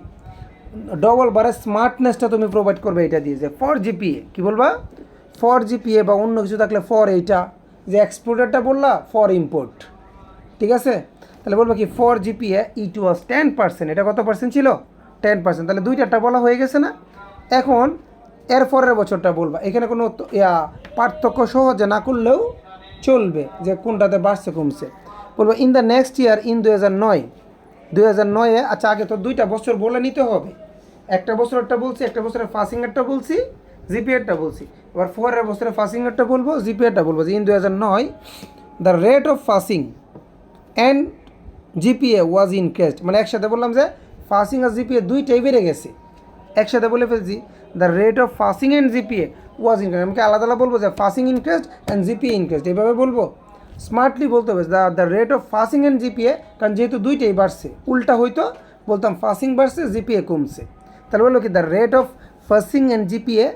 ডবল বারে স্মার্টনেসটা তুমি প্রোভাইড করবে এটা দিয়ে, যে ফর জিপিএ কী বলবা? ফর জিপিএ, বা অন্য কিছু থাকলে ফর, এইটা যে এক্সপোর্টারটা বললা ফর ইম্পোর্ট, ঠিক আছে? তাহলে বলবো কি ফর জিপিএ ইট ওয়াজ 10%। এটা কত পার্সেন্ট ছিল? 10%। তাহলে দুইটাটা বলা হয়ে গেছে না? এখন এর পরের বছরটা বলবা, এখানে কোনো পার্থক্য সহজে না করলেও চলবে যে কোনটাতে বাড়ছে কমছে। বলবো in the next year in 2009, আচ্ছা আগে তো 2টা বছর বলে নিতে হবে, একটা বছরেরটা বলছি, একটা বছরের পাসিংয়েরটা বলছি, জিপিএরটা বলছি। এবার পরের বছরের পাসিংয়েরটা বলবো, জিপিএরটা বলবো। যে in 2009 the rate of passing and GPA was increased, মানে একসাথে বললাম যে পাসিং আর জিপিএ দুইটাই বেড়ে গেছে, একসাথে বলে ফেলছি the rate of passing and GPA was increased. আমাকে আলাদা আলাদা বলবো যে passing increased and GPA increased, এইভাবে বলবো। স্মার্টলি বলতে হবে the rate of passing and GPA, কারণ যেহেতু দুইটাই বাড়ছে, উল্টা হয়তো বলতাম পাসিং বাড়ছে জিপিএ কমছে। তাহলে বললো কি the rate of passing and GPA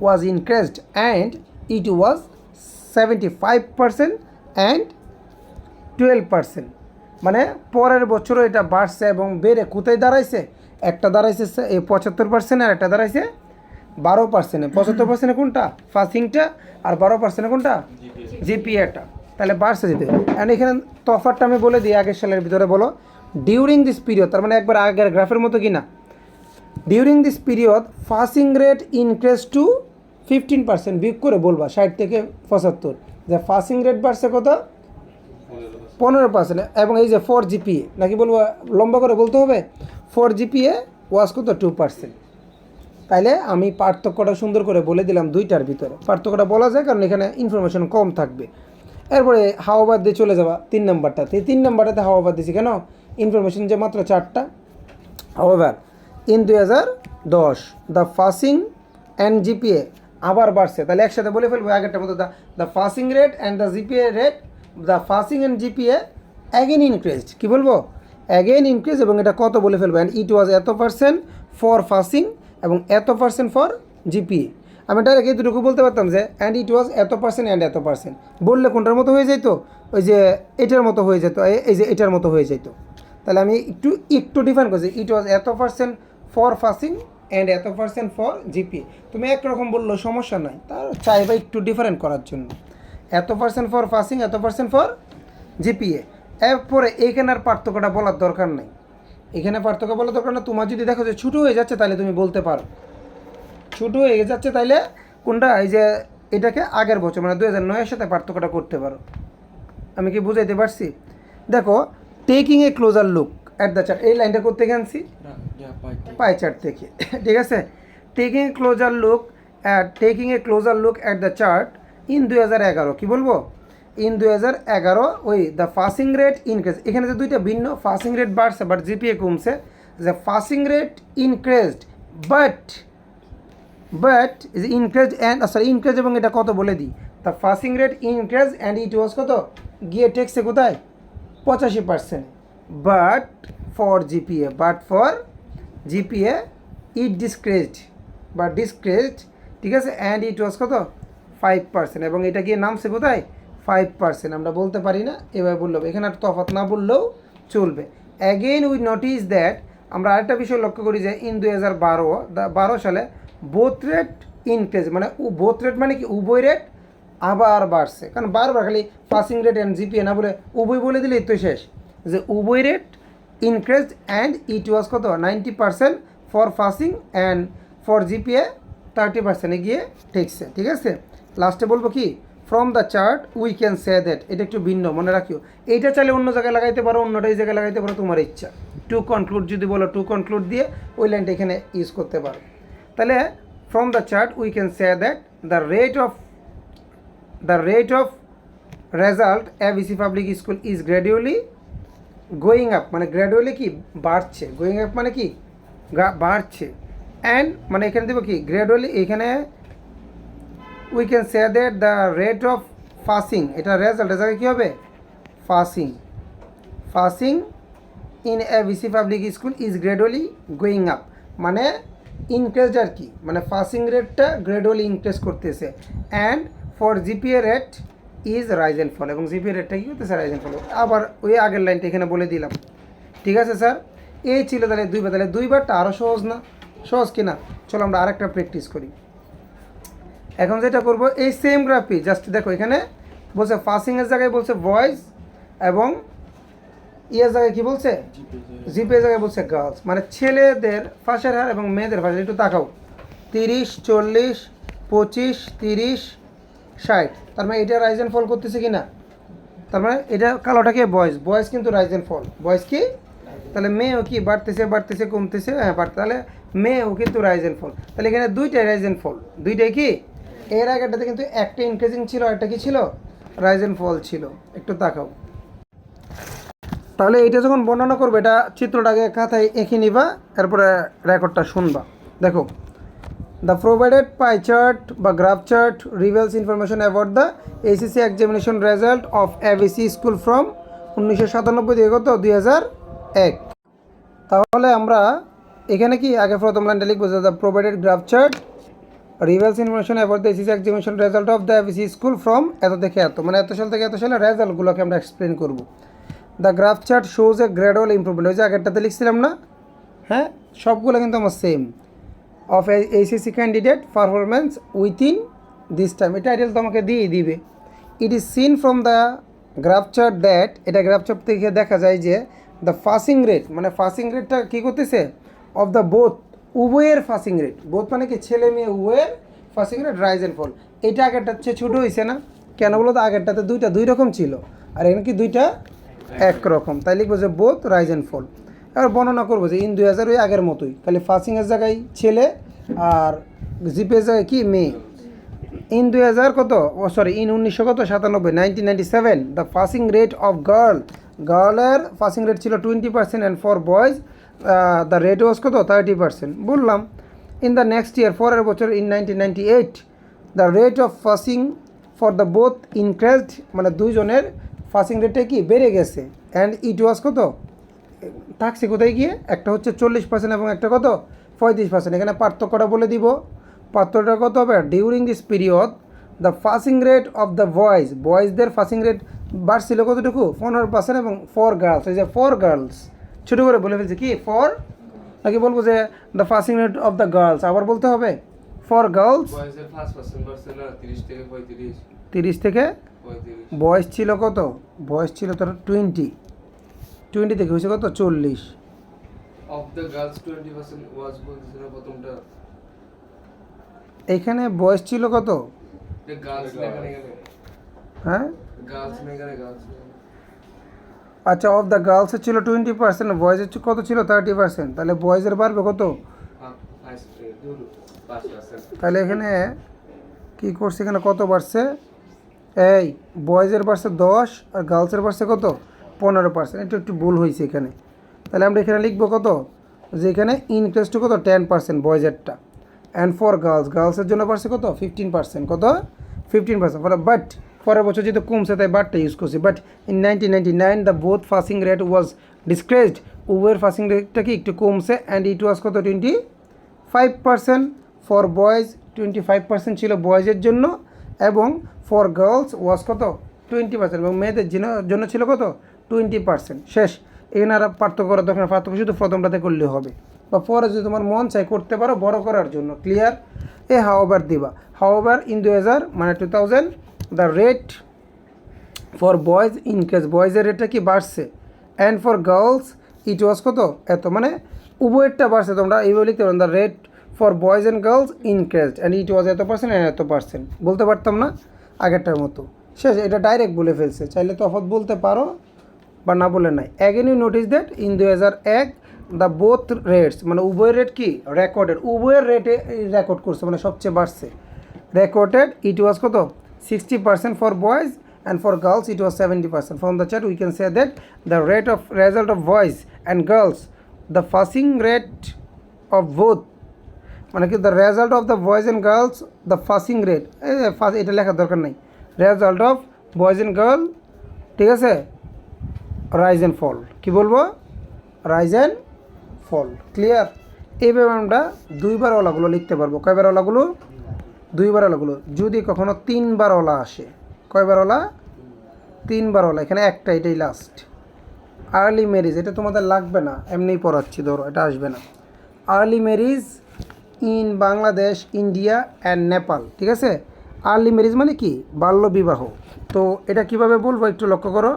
was increased and it was 75% and 12%। মানে পরের বছরও এটা বাড়ছে এবং বেড়ে কোথায় দাঁড়াইছে, একটা দাঁড়াইছে 75% আর একটা দাঁড়াইছে 12%। 75% কোনটা, পাসিংটা, আর 12% কোনটা, জিপিএটা। তাহলে বাড়ছে যেতে। অ্যান্ড এখানে তফাৎটা আমি বলে দিই আগের সালের ভিতরে। বলো ডিউরিং দিস পিরিয়ড, তার মানে একবার আগের গ্রাফের মতো কি না। During this period passing rate increase two 15%। বিয়োগ করে বলবা 60 থেকে 75, যে পাসিং রেট বাড়ছে কত, 15%। এবং এই যে 4 জিপিএ নাকি বলবো, লম্বা করে বলতে হবে, 4 জিপিএ ওয়াজ কত, 2%। তাইলে আমি পার্থক্যটা সুন্দর করে বলে দিলাম দুইটার ভিতরে। পার্থক্যটা বলা যায় কারণ এখানে ইনফরমেশন কম থাকবে। এরপরে হাওয়াবাদ দিয়ে চলে যাবা 3 নাম্বারটাতে। 3 নাম্বারটাতে হাওয়াবাদ দিছি কেন, ইনফরমেশন যে মাত্র 4টা। However in 2010 the passing and GPA আবার বাড়ছে। তাহলে একসাথে বলে ফেলবো আগেরটার মতো, the passing rate and the GPA rate, the passing and GPA again increased. কী বলবো, অ্যাগেন ইনক্রিজ, এবং এটা কত বলে ফেলবো, অ্যান্ড ইট ওয়াজ এত পার্সেন্ট ফর পাসিং এবং এত পার্সেন্ট ফর জিপিএ। আমি ডাইরেক্ট এই দুটোকে বলতে পারতাম যে অ্যান্ড ইট ওয়াজ এত পার্সেন্ট অ্যান্ড এত পার্সেন্ট। বললে কোনটার মতো হয়ে যেত, ওই যে এটার মতো হয়ে যেত, এই যে এটার মতো হয়ে যেত। তাহলে আমি একটু ডিফাইন করছি, ইট ওয়াজ এত পার্সেন্ট ফর পাসিং অ্যান্ড এত পার্সেন্ট ফর জিপিএ। তুমি একরকম বললো সমস্যা নাই, তার চাইবা একটু ডিফারেন্ট করার জন্য। এত পার্সেন্ট ফর পাসিং, এত পার্সেন্ট ফর জিপিএ। এরপরে এইখানে আর পার্থক্যটা বলার দরকার নেই, এখানে পার্থক্য বলার দরকার না। তোমার যদি দেখো যে ছোটো হয়ে যাচ্ছে তাহলে তুমি বলতে পারো ছোটো হয়ে যাচ্ছে, তাইলে কোনটা, এই যে এটাকে আগের বছর মানে 2009-এর সাথে পার্থক্যটা করতে পারো। আমি কি বুঝাইতে পারছি? দেখো taking a closer look at the chart, এই লাইনটা করতে গেছি পাই চার্ট থেকে, ঠিক আছে। Taking a closer look at the chart in 2011, কী বলবো, ইন 2011 ওই দ্য পাসিং রেট ইনক্রিজ। এখানে যে দুইটা ভিন্ন, পাসিং রেট বাড়ছে বাট জিপিএ কমছে। যে passing rate increased but increase and increase, এবং এটা কত বলে দিই, the passing rate increase and it was কত, গিয়ে টেকছে কোথায়, 85%। But for GPA it decreased, ঠিক আছে, অ্যান্ড ইট ওয়াজ কত, 5%, এবং এটা গিয়ে নামছে কোথায়, 5%। আমরা বলতে পারি না, এভাবে বললেও, এখানে আর তফাৎ না বললেও চলবে। অ্যাগেন উই নোটিস দ্যাট, আমরা আরেকটা বিষয় লক্ষ্য করি যে ইন 2012 সালে বোথ রেট ইনক্রিজ, মানে বোথ রেট মানে কি, উভয় রেট আবার বাড়ছে। কারণ বারবার খালি পাসিং রেট অ্যান্ড জিপিএ না বলে উভয় বলে দিলেই তো শেষ, যে উভয় rate increased and it was কত, 90% for passing and for GPA 30% গিয়ে ঠেকছে, ঠিক আছে। লাস্টে বলবো কি, from the chart we can say that, এটা একটু ভিন্ন মনে রাখিও। এইটা চাইলে অন্য জায়গায় লাগাইতে পারো, অন্যটা এই জায়গায় লাগাইতে পারো, তোমার ইচ্ছা। টু কনক্লুড যদি বলো, টু কনক্লুড দিয়ে ওই লাইনটা এখানে ইউজ করতে পারো। তাহলে from the chart we can say that the rate of result ABC public school is gradually going up, মানে গ্র্যাজুয়ালি কি বাড়ছে, গোয়িং আপ মানে কি বাড়ছে, অ্যান্ড মানে এখানে দেবো কি গ্র্যাজুয়ালি, এখানে we can say that the rate of passing, এটা রেজাল্ট, এর জায়গায় কী হবে, passing in ABC public school is gradually going up, মানে ইনক্রিজ আর কি, মানে পাসিং রেটটা গ্র্যাজুয়ালি ইনক্রিজ করতেছে। And for GPA rate is rise and fall, এবং জিপিএ রেটটা কী করতেছে, রাইজ অ্যান্ড ফল। আবার ওই আগের লাইনটা এখানে বলে দিলাম, ঠিক আছে স্যার। এই ছিল তাহলে দুইবার, তাহলে দুইবারটা আরও সহজ না, সহজ কিনা। চলো আমরা আরেকটা প্র্যাকটিস করি। এখন যেটা করব, এই সেম গ্রাফি জাস্ট দেখো, এখানে বলছে পাসিংয়ের জায়গায় বলছে বয়েজ, এবং ইয়ের জায়গায় কী বলছে, জিপিএর জায়গায় বলছে গার্লস, মানে ছেলেদের ফাঁসের হার এবং মেয়েদের ফাঁসের, একটু তাকাও, 30, 40, 25, 30, 60। তার মানে এটা রাইজ অ্যান্ড ফল করতেছে কি না, তার মানে এটা কালোটাকে বয়েজ কিন্তু রাইজ অ্যান্ড ফল, বয়েজ কি, তাহলে মেয়েও কি বাড়তেছে কমতেছে, হ্যাঁ বাড়তে, তাহলে মেয়েও কিন্তু রাইজ অ্যান্ড ফল। তাহলে এখানে দুইটাই রাইজ অ্যান্ড ফল, দুইটাই কি, এর আগেরটাতে কিন্তু একটা ইনক্রিজিং ছিল, একটা কি ছিল, রাইজ অ্যান্ড ফল ছিল। একটু তাকাও, তাহলে এটা যখন বর্ণনা করবে, এটা চিত্রটাকে খাতায় এঁকে নিবা, এরপরে রেকর্ডটা শুনবা। দেখো, দ্য প্রোভাইডেড পাই চার্ট বা graph chart reveals information about the HSC examination result of ABC school from 1997 থেকে কত 2001। তাহলে আমরা এখানে কি আগে প্রথম লাইনটা লিখবো যে the provided graph chart reveals information about the SSC examination result of the FSC school from এত থেকে এত, মানে এত সাল থেকে এত সালে রেজাল্টগুলোকে আমরা এক্সপ্লেন করব। The graph chart shows a gradual improvement, ওই যে আগেরটাতে লিখছিলাম না, হ্যাঁ সবগুলো কিন্তু আমার same, of HSC candidate performance within this time, এটা টাইটেল তো আমাকে দিয়েই দিবে। It is seen from the graph chart that, এটা গ্রাফ চার্ট থেকে দেখা যায় যে দ্য পাসিং রেট, মানে পাসিং রেটটা কী করতেছে, অফ দ্য বোথ, উভয়ের পাসিং রেট, বোথ মানে কি ছেলে মেয়ে উভয়ের পাসিং রেট রাইজ অ্যান্ড ফল। এইটা আগেরটার চেয়ে ছোটো হয়েছে না, কেন বলো তো আগেরটাতে দুইটা দুই রকম ছিল, আর এখানে কি দুইটা একরকম, তাই লিখবো যে বোথ রাইজ অ্যান্ড ফল। এবার বর্ণনা করবো যে ইন 2000 ওই আগের মতোই, খালি পাসিংয়ের জায়গায় ছেলে আর জিপের জায়গায় কি মেয়ে। ইন 2000 কত, oh sorry in 1997 the passing rate of গার্লের পাসিং রেট ছিল 20% and for boys the rate was কত 30%, বললাম। ইন দ্য নেক্সট ইয়ার, পরের বছর in 1998 the rate of passing for the both increased, মানে দুইজনের পাসিং রেটে কি বেড়ে গেছে, অ্যান্ড ইট ওয়াজ কত থাকছে কোথায় গিয়ে, একটা হচ্ছে 40% এবং একটা কত 35%। এখানে পার্থক্যটা বলে দিব, পার্থক্যটা কত হবে, during this period the passing rate of the বয়েজদের পাসিং রেট বাড়ছিল কতটুকু 15%, এবং ফর গার্লস, এই যে ফর গার্লস ছোটো করে বলে ফেলছে কি ফর, নাকি বলবো যে the passing rate of the girls, আবার বলতে হবে ফর গার্লস 30 থেকে, বয়স ছিল কত, বয়স ছিল তোর 20 থেকে হয়েছে কত 40, অফ দ্য গার্লস 20% ওয়াজ বলতেছিল প্রথমটা, এইখানে বয়স ছিল কত, যে গার্লস এখানে গেলে, হ্যাঁ গার্লস এখানে গার্লস, আচ্ছা অফ দ্য গার্লসের ছিল 20%, বয়েজের কত ছিল 30%, তাহলে বয়েজের বাড়বে কত, তাহলে এখানে কি করছে, এখানে কত বাড়ছে, এই বয়েজের বাড়ছে 10 আর গার্লসের বাড়ছে কত 15%, এটা একটু ভুল হয়েছে এখানে। তাহলে আমরা এখানে লিখবো কত, যে এখানে ইনক্রিজ টু কত 10% বয়েজেরটা, অ্যান্ড ফর গার্লসের জন্য বাড়ছে কত 15%, কত 15%, বাট পরের বছর যেহেতু কমছে তাই বাটটা ইউজ করছি। But in 1999 the both passing rate was decreased, উভয়ের পাসিং রেটটা কি একটু কমছে, অ্যান্ড ইট ওয়াজ কত 25% ফর বয়েজ, 25% ছিল বয়েজের জন্য, এবং ফর গার্লস ওয়াজ কত 20%, এবং মেয়েদের জন্য ছিল কত 20%। শেষ, এখানে আর পার্থক্য করার দরকার, পার্থক্য শুধু প্রথমটাতে করলে হবে, বা পরে যদি তোমার মন চাই করতে পারো বড় করার জন্য, ক্লিয়ার। এ হাওভার দিবা, হাওভার ইন 2000 মানে 2000 the rate for boys increase, বয়েজের রেটটা কি বাড়ছে, and for girls it was কত এত, মানে উভয়েরটা বাড়ছে, তোমরা এইভাবে লিখতে পারো the rate for boys and girls increased and it was এত পার্সেন্ট অ্যান্ড এত পার্সেন্ট, বলতে পারতাম না আগেরটার মতো। শেষ, এটা ডাইরেক্ট বলে ফেলছে, চাইলে তফাৎ বলতে পারো বা না বলে নাই। Again you notice that in 2001 the both rates, মানে উভয়ের রেট কি রেকর্ডেড, উভয়ের রেটে রেকর্ড করছে, মানে সবচেয়ে বাড়ছে, রেকর্ডেড ইট ওয়াজ কত 60% for boys and for girls it was 70%. From the chart we can say that the rate of result of boys and girls, the passing rate of both, মানে কি the result of the boys and girls, the passing rate, এটা লেখার দরকার নাই, result of boys and girl, ঠিক আছে, rise and fall, কি বলবো rise and fall, ক্লিয়ার। এইভাবে আমরা দুইবার ওলাগুলো লিখতে পারবো, কয়বার ওলাগুলো, দুইবার ওলাগুলো। যদি কখনো তিনবার ওলা আসে, কয়বার ওলা, তিনবার ওলা, এখানে একটা, এটাই লাস্ট। আর্লি ম্যারেজ, এটা তোমাদের লাগবে না, এমনিই পড়াচ্ছি, ধরো এটা আসবে না। Early marriage in Bangladesh, India and Nepal, ঠিক আছে। আর্লি ম্যারেজ মানে কি বাল্য বিবাহ, তো এটা কিভাবে বলবো একটু লক্ষ্য করো,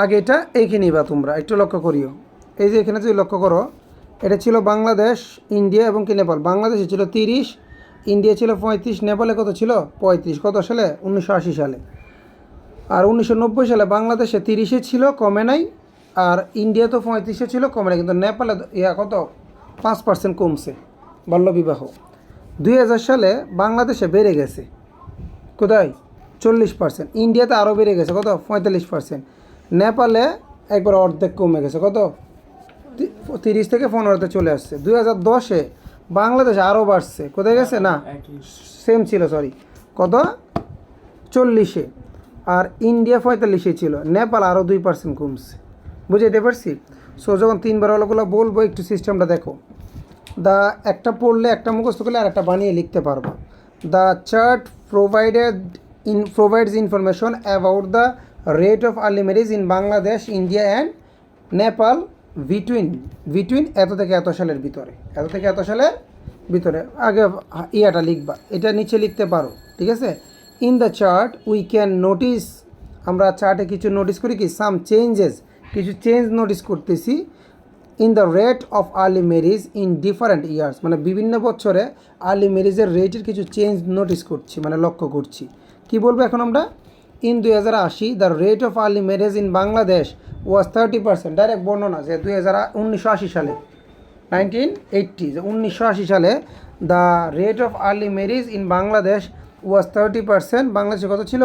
আগে এটা এইখানে বা তোমরা একটু লক্ষ্য করিও, এই যে এখানে যদি লক্ষ্য করো, এটা ছিল বাংলাদেশ, ইন্ডিয়া এবং কি নেপাল। বাংলাদেশে ছিল 30, ইন্ডিয়া ছিল 35, নেপালে কত ছিল 35, কত সালে 1980 সালে। আর 1990 সালে বাংলাদেশে 30-এ ছিল, কমে নাই, আর ইন্ডিয়া তো 35-এ ছিল, কমে নাই, কিন্তু নেপালে কত 5% কমছে বাল্যবিবাহ। 2000 সালে বাংলাদেশে বেড়ে গেছে কোথায় 40%, ইন্ডিয়াতে আরও বেড়ে গেছে কত 45%, নেপালে একবার অর্ধেক কমে গেছে, কত 30 থেকে 15-তে চলে আসছে। 2010-এ বাংলাদেশ আরও বাড়ছে, কোথায় গেছে না সেম ছিল, সরি কত 40-এ, আর ইন্ডিয়া 45-এ ছিল, নেপাল আরও 2% কমছে, বুঝাইতে পারছি? সো যখন 3 বার ওগুলো বলবো একটু সিস্টেমটা দেখো। দ্য একটা পড়লে একটা মুখস্থ করলে আর একটা বানিয়ে লিখতে পারবা। The chart provides information about the rate of early marriage in Bangladesh, India and Nepal between এত থেকে এত সালের ভিতরে, এত থেকে এত সালের ভিতরে। আগে ইয়াটা লিখবা, এটা নিচে লিখতে পারো, ঠিক আছে? In the chart we can notice, আমরা চার্টে কিছু নোটিস করি কি, সাম চেঞ্জেস, কিছু চেঞ্জ নোটিস করতেছি in the rate of early marriage in different years, মানে বিভিন্ন বছরে আর্লি ম্যারেজের রেটের কিছু চেঞ্জ নোটিস করছি, মানে লক্ষ্য করছি। কি বলবো এখন আমরা? In 2080 the rate of early marriage in Bangladesh was 30%, direct বর্ণনা যে 1980 সালে, 1980, যে 1980 সালে the rate of early marriage in Bangladesh was 30%, বাংলাদেশে কত ছিল?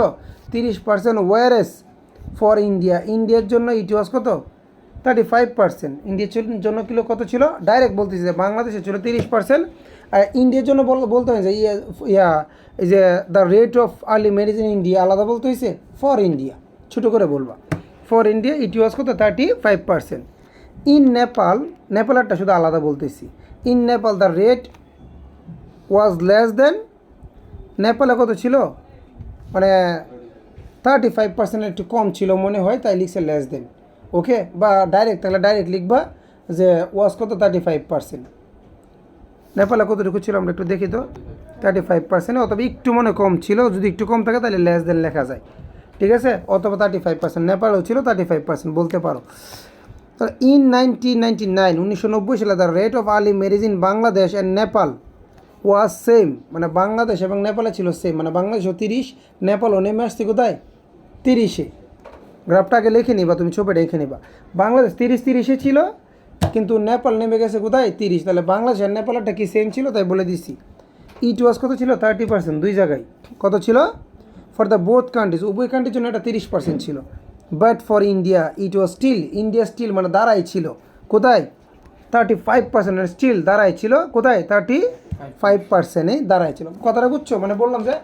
30%। ওয়ারেস ফর ইন্ডিয়ার জন্য ইট ওয়াজ কত? 35%। ইন্ডিয়ার জন্য কিলো কত ছিল? ডাইরেক্ট বলতেছি যে বাংলাদেশে ছিল 30%, আর ইন্ডিয়ার জন্য বলতে হয় যে এই যে the rate of early marriage in India আলাদা বলতে হয়েছে, ফর ইন্ডিয়া ছোটো করে বলবা, ফর ইন্ডিয়া ইট ওয়াজ কত? 35%। ইন নেপালেরটা শুধু আলাদা বলতেছি। In Nepal the rate was less than, নেপালে কত ছিল? মানে 35% একটু কম ছিল মনে হয়, তাই লিখছে লেস দেন। ওকে, বা ডাইরেক্ট, তাহলে ডাইরেক্ট লিখবা যে ওয়াজ কত? 35%। নেপালে কতটুকু ছিল আমরা একটু দেখি তো, 35%, অথবা একটু মনে কম ছিল, যদি একটু কম থাকে তাহলে লেস দেন লেখা যায়, ঠিক আছে? অথবা 35%, নেপালেও ছিল 35% বলতে পারো। তো ইন 1990 সালে the rate of early marriage in Bangladesh and Nepal was same, মানে বাংলাদেশ এবং নেপালে ছিল সেম, মানে বাংলাদেশও 30, নেপালও নেমে আসছে কোথায়? 30-এ। গ্রাফটাকে লিখে নিবা, তুমি ছবিটা লিখে নিবা। বাংলাদেশ 30 ছিল, কিন্তু নেপাল নেমে গেছে কোথায়? 30। তাহলে বাংলাদেশ আর নেপালটা কি সেম ছিল? তাই বলে দিছি। ইট ওয়াজ কত ছিল? 30%, দুই জায়গায় কত ছিল? ফর দ্য বোথ কান্ট্রিজ, উভয় কান্ট্রির জন্য এটা 30% ছিল। But for India it was still মানে দাঁড়াই ছিল কোথায়? 35%, স্টিল দাঁড়াই ছিল কোথায়? 35%-এ দাঁড়াই ছিল। কথাটা বুঝছো? মানে বললাম যে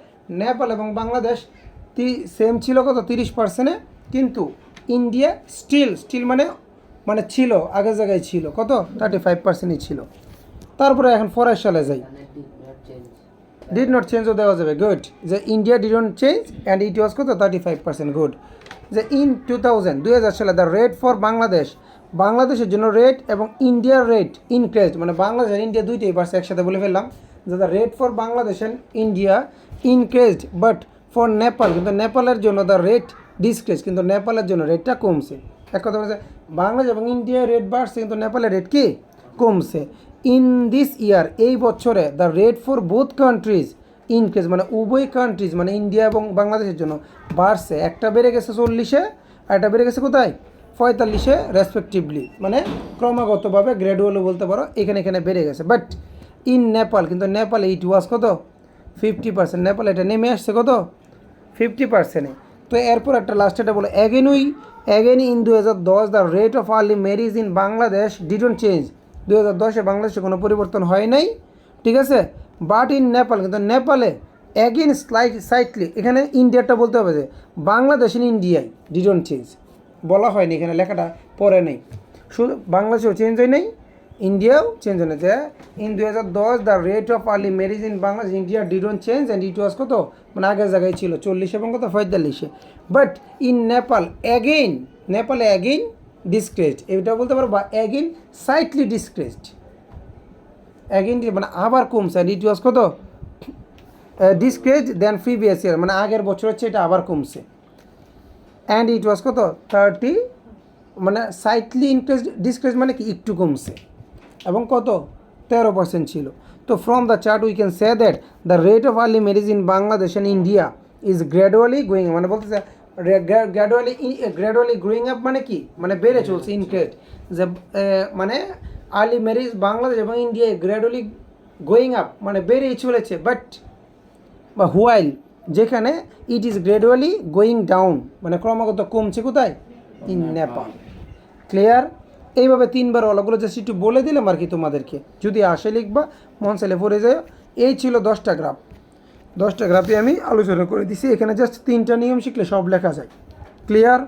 নেপাল এবং বাংলাদেশ সেম ছিল কত? 30%-এ, কিন্তু ইন্ডিয়া স্টিল মানে ছিল, আগের জায়গায় ছিল কত? 35%-ই ছিল। তারপরে এখন ফরের সালে যাই। ডিড নট চেঞ্জও দেওয়া যাবে, গুড। যে India did not change and it was কত? 35%, গুড। যে ইন 2000 সালে দ্য রেট ফর বাংলাদেশের জন্য রেট এবং ইন্ডিয়ার রেট ইনক্রিজড, মানে বাংলাদেশ আর ইন্ডিয়া দুইটাই পারছে, একসাথে বলে ফেললাম যে the rate for Bangladesh and India increased, but for Nepal, কিন্তু নেপালের জন্য দ্য রেট ডিসক্রিজ, কিন্তু নেপালের জন্য রেটটা কমছে। এক কথা বলছে বাংলাদেশ এবং ইন্ডিয়ার রেট বাড়ছে, কিন্তু নেপালের রেট কি? কমছে। ইন দিস ইয়ার, এই বছরে the rate for both countries increase, মানে উভয় কান্ট্রিজ মানে ইন্ডিয়া এবং বাংলাদেশের জন্য বাড়ছে। একটা বেড়ে গেছে 40-এ, আর একটা বেড়ে গেছে কোথায়? 45-এ রেসপেক্টিভলি, মানে ক্রমাগতভাবে গ্র্যাডুয়ালি বলতে পারো, এখানে বেড়ে গেছে। বাট ইন নেপাল, কিন্তু নেপালে ইট ওয়াজ কত? 50%। নেপালে এটা নেমে আসছে কত? 50%-এ। তো এরপর একটা লাস্ট এটা বলো, again in 2010 the rate of early marriage in Bangladesh didn't change, 2010-এ বাংলাদেশে কোনো পরিবর্তন হয় নাই, ঠিক আছে? বাট ইন নেপাল, কিন্তু নেপালে অ্যাগেন স্লাইটলি, এখানে ইন্ডিয়াটা বলতে হবে যে বাংলাদেশ ইন ইন্ডিয়ায় ডিডন্ট চেঞ্জ বলা হয়নি, এখানে লেখাটা পরে নেই, শুধু বাংলাদেশেও চেঞ্জ হয় নাই, ইন্ডিয়াও চেঞ্জ হয় না। যে in 2010 the rate of early marriage in Bangladesh India didn't change and it was কত? মানে আগের জায়গায় ছিল 40 এবং কত? 45-এ। বাট ইন নেপালে অ্যাগেন ডিসক্রেজড, এটা বলতে পারো, বা অ্যাগেন সাইটলি ডিসক্রেজড, অ্যাগেন মানে আবার কমছে, অ্যান্ড ইট ওয়াজ কত? ডিসক্রেজড দেন প্রিভিয়াস ইয়ার, মানে আগের বছর হচ্ছে এটা আবার কমছে, অ্যান্ড ইট ওয়াজ কত? 30, মানে সাইটলি ডিসক্রেজ মানে কি? একটু কমছে, এবং কত? 13% ছিল। তো from the chart we can say that the rate of early marriage in Bangladesh and India is gradually going, মানে বলতেছে গ্র্যাডুয়ালি গ্রোয়িং আপ, মানে কি? মানে বেড়ে চলছে, ইনক্রিজ, যে মানে আর্লি ম্যারেজ বাংলাদেশ এবং ইন্ডিয়ায় গ্র্যাডুয়ালি গোয়িং আপ মানে বেড়েই চলেছে, বাট বা হুয়াইল, যেখানে it is gradually going down, মানে ক্রমাগত কমছে কোথায়? ইন নেপাল। ক্লিয়ার? এইভাবে 3 বার ওগুলো জাস্ট একটু বলে দিলাম আর কি তোমাদেরকে, যদি আসে লিখবা, মন চাইলে পড়ে যায়। এই ছিল 10টা গ্রাফ, 10টা গ্রাফে আমি আলোচনা করে দিছি, এখানে জাস্ট 3টা নিয়ম শিখলে সব লেখা যায়। ক্লিয়ার?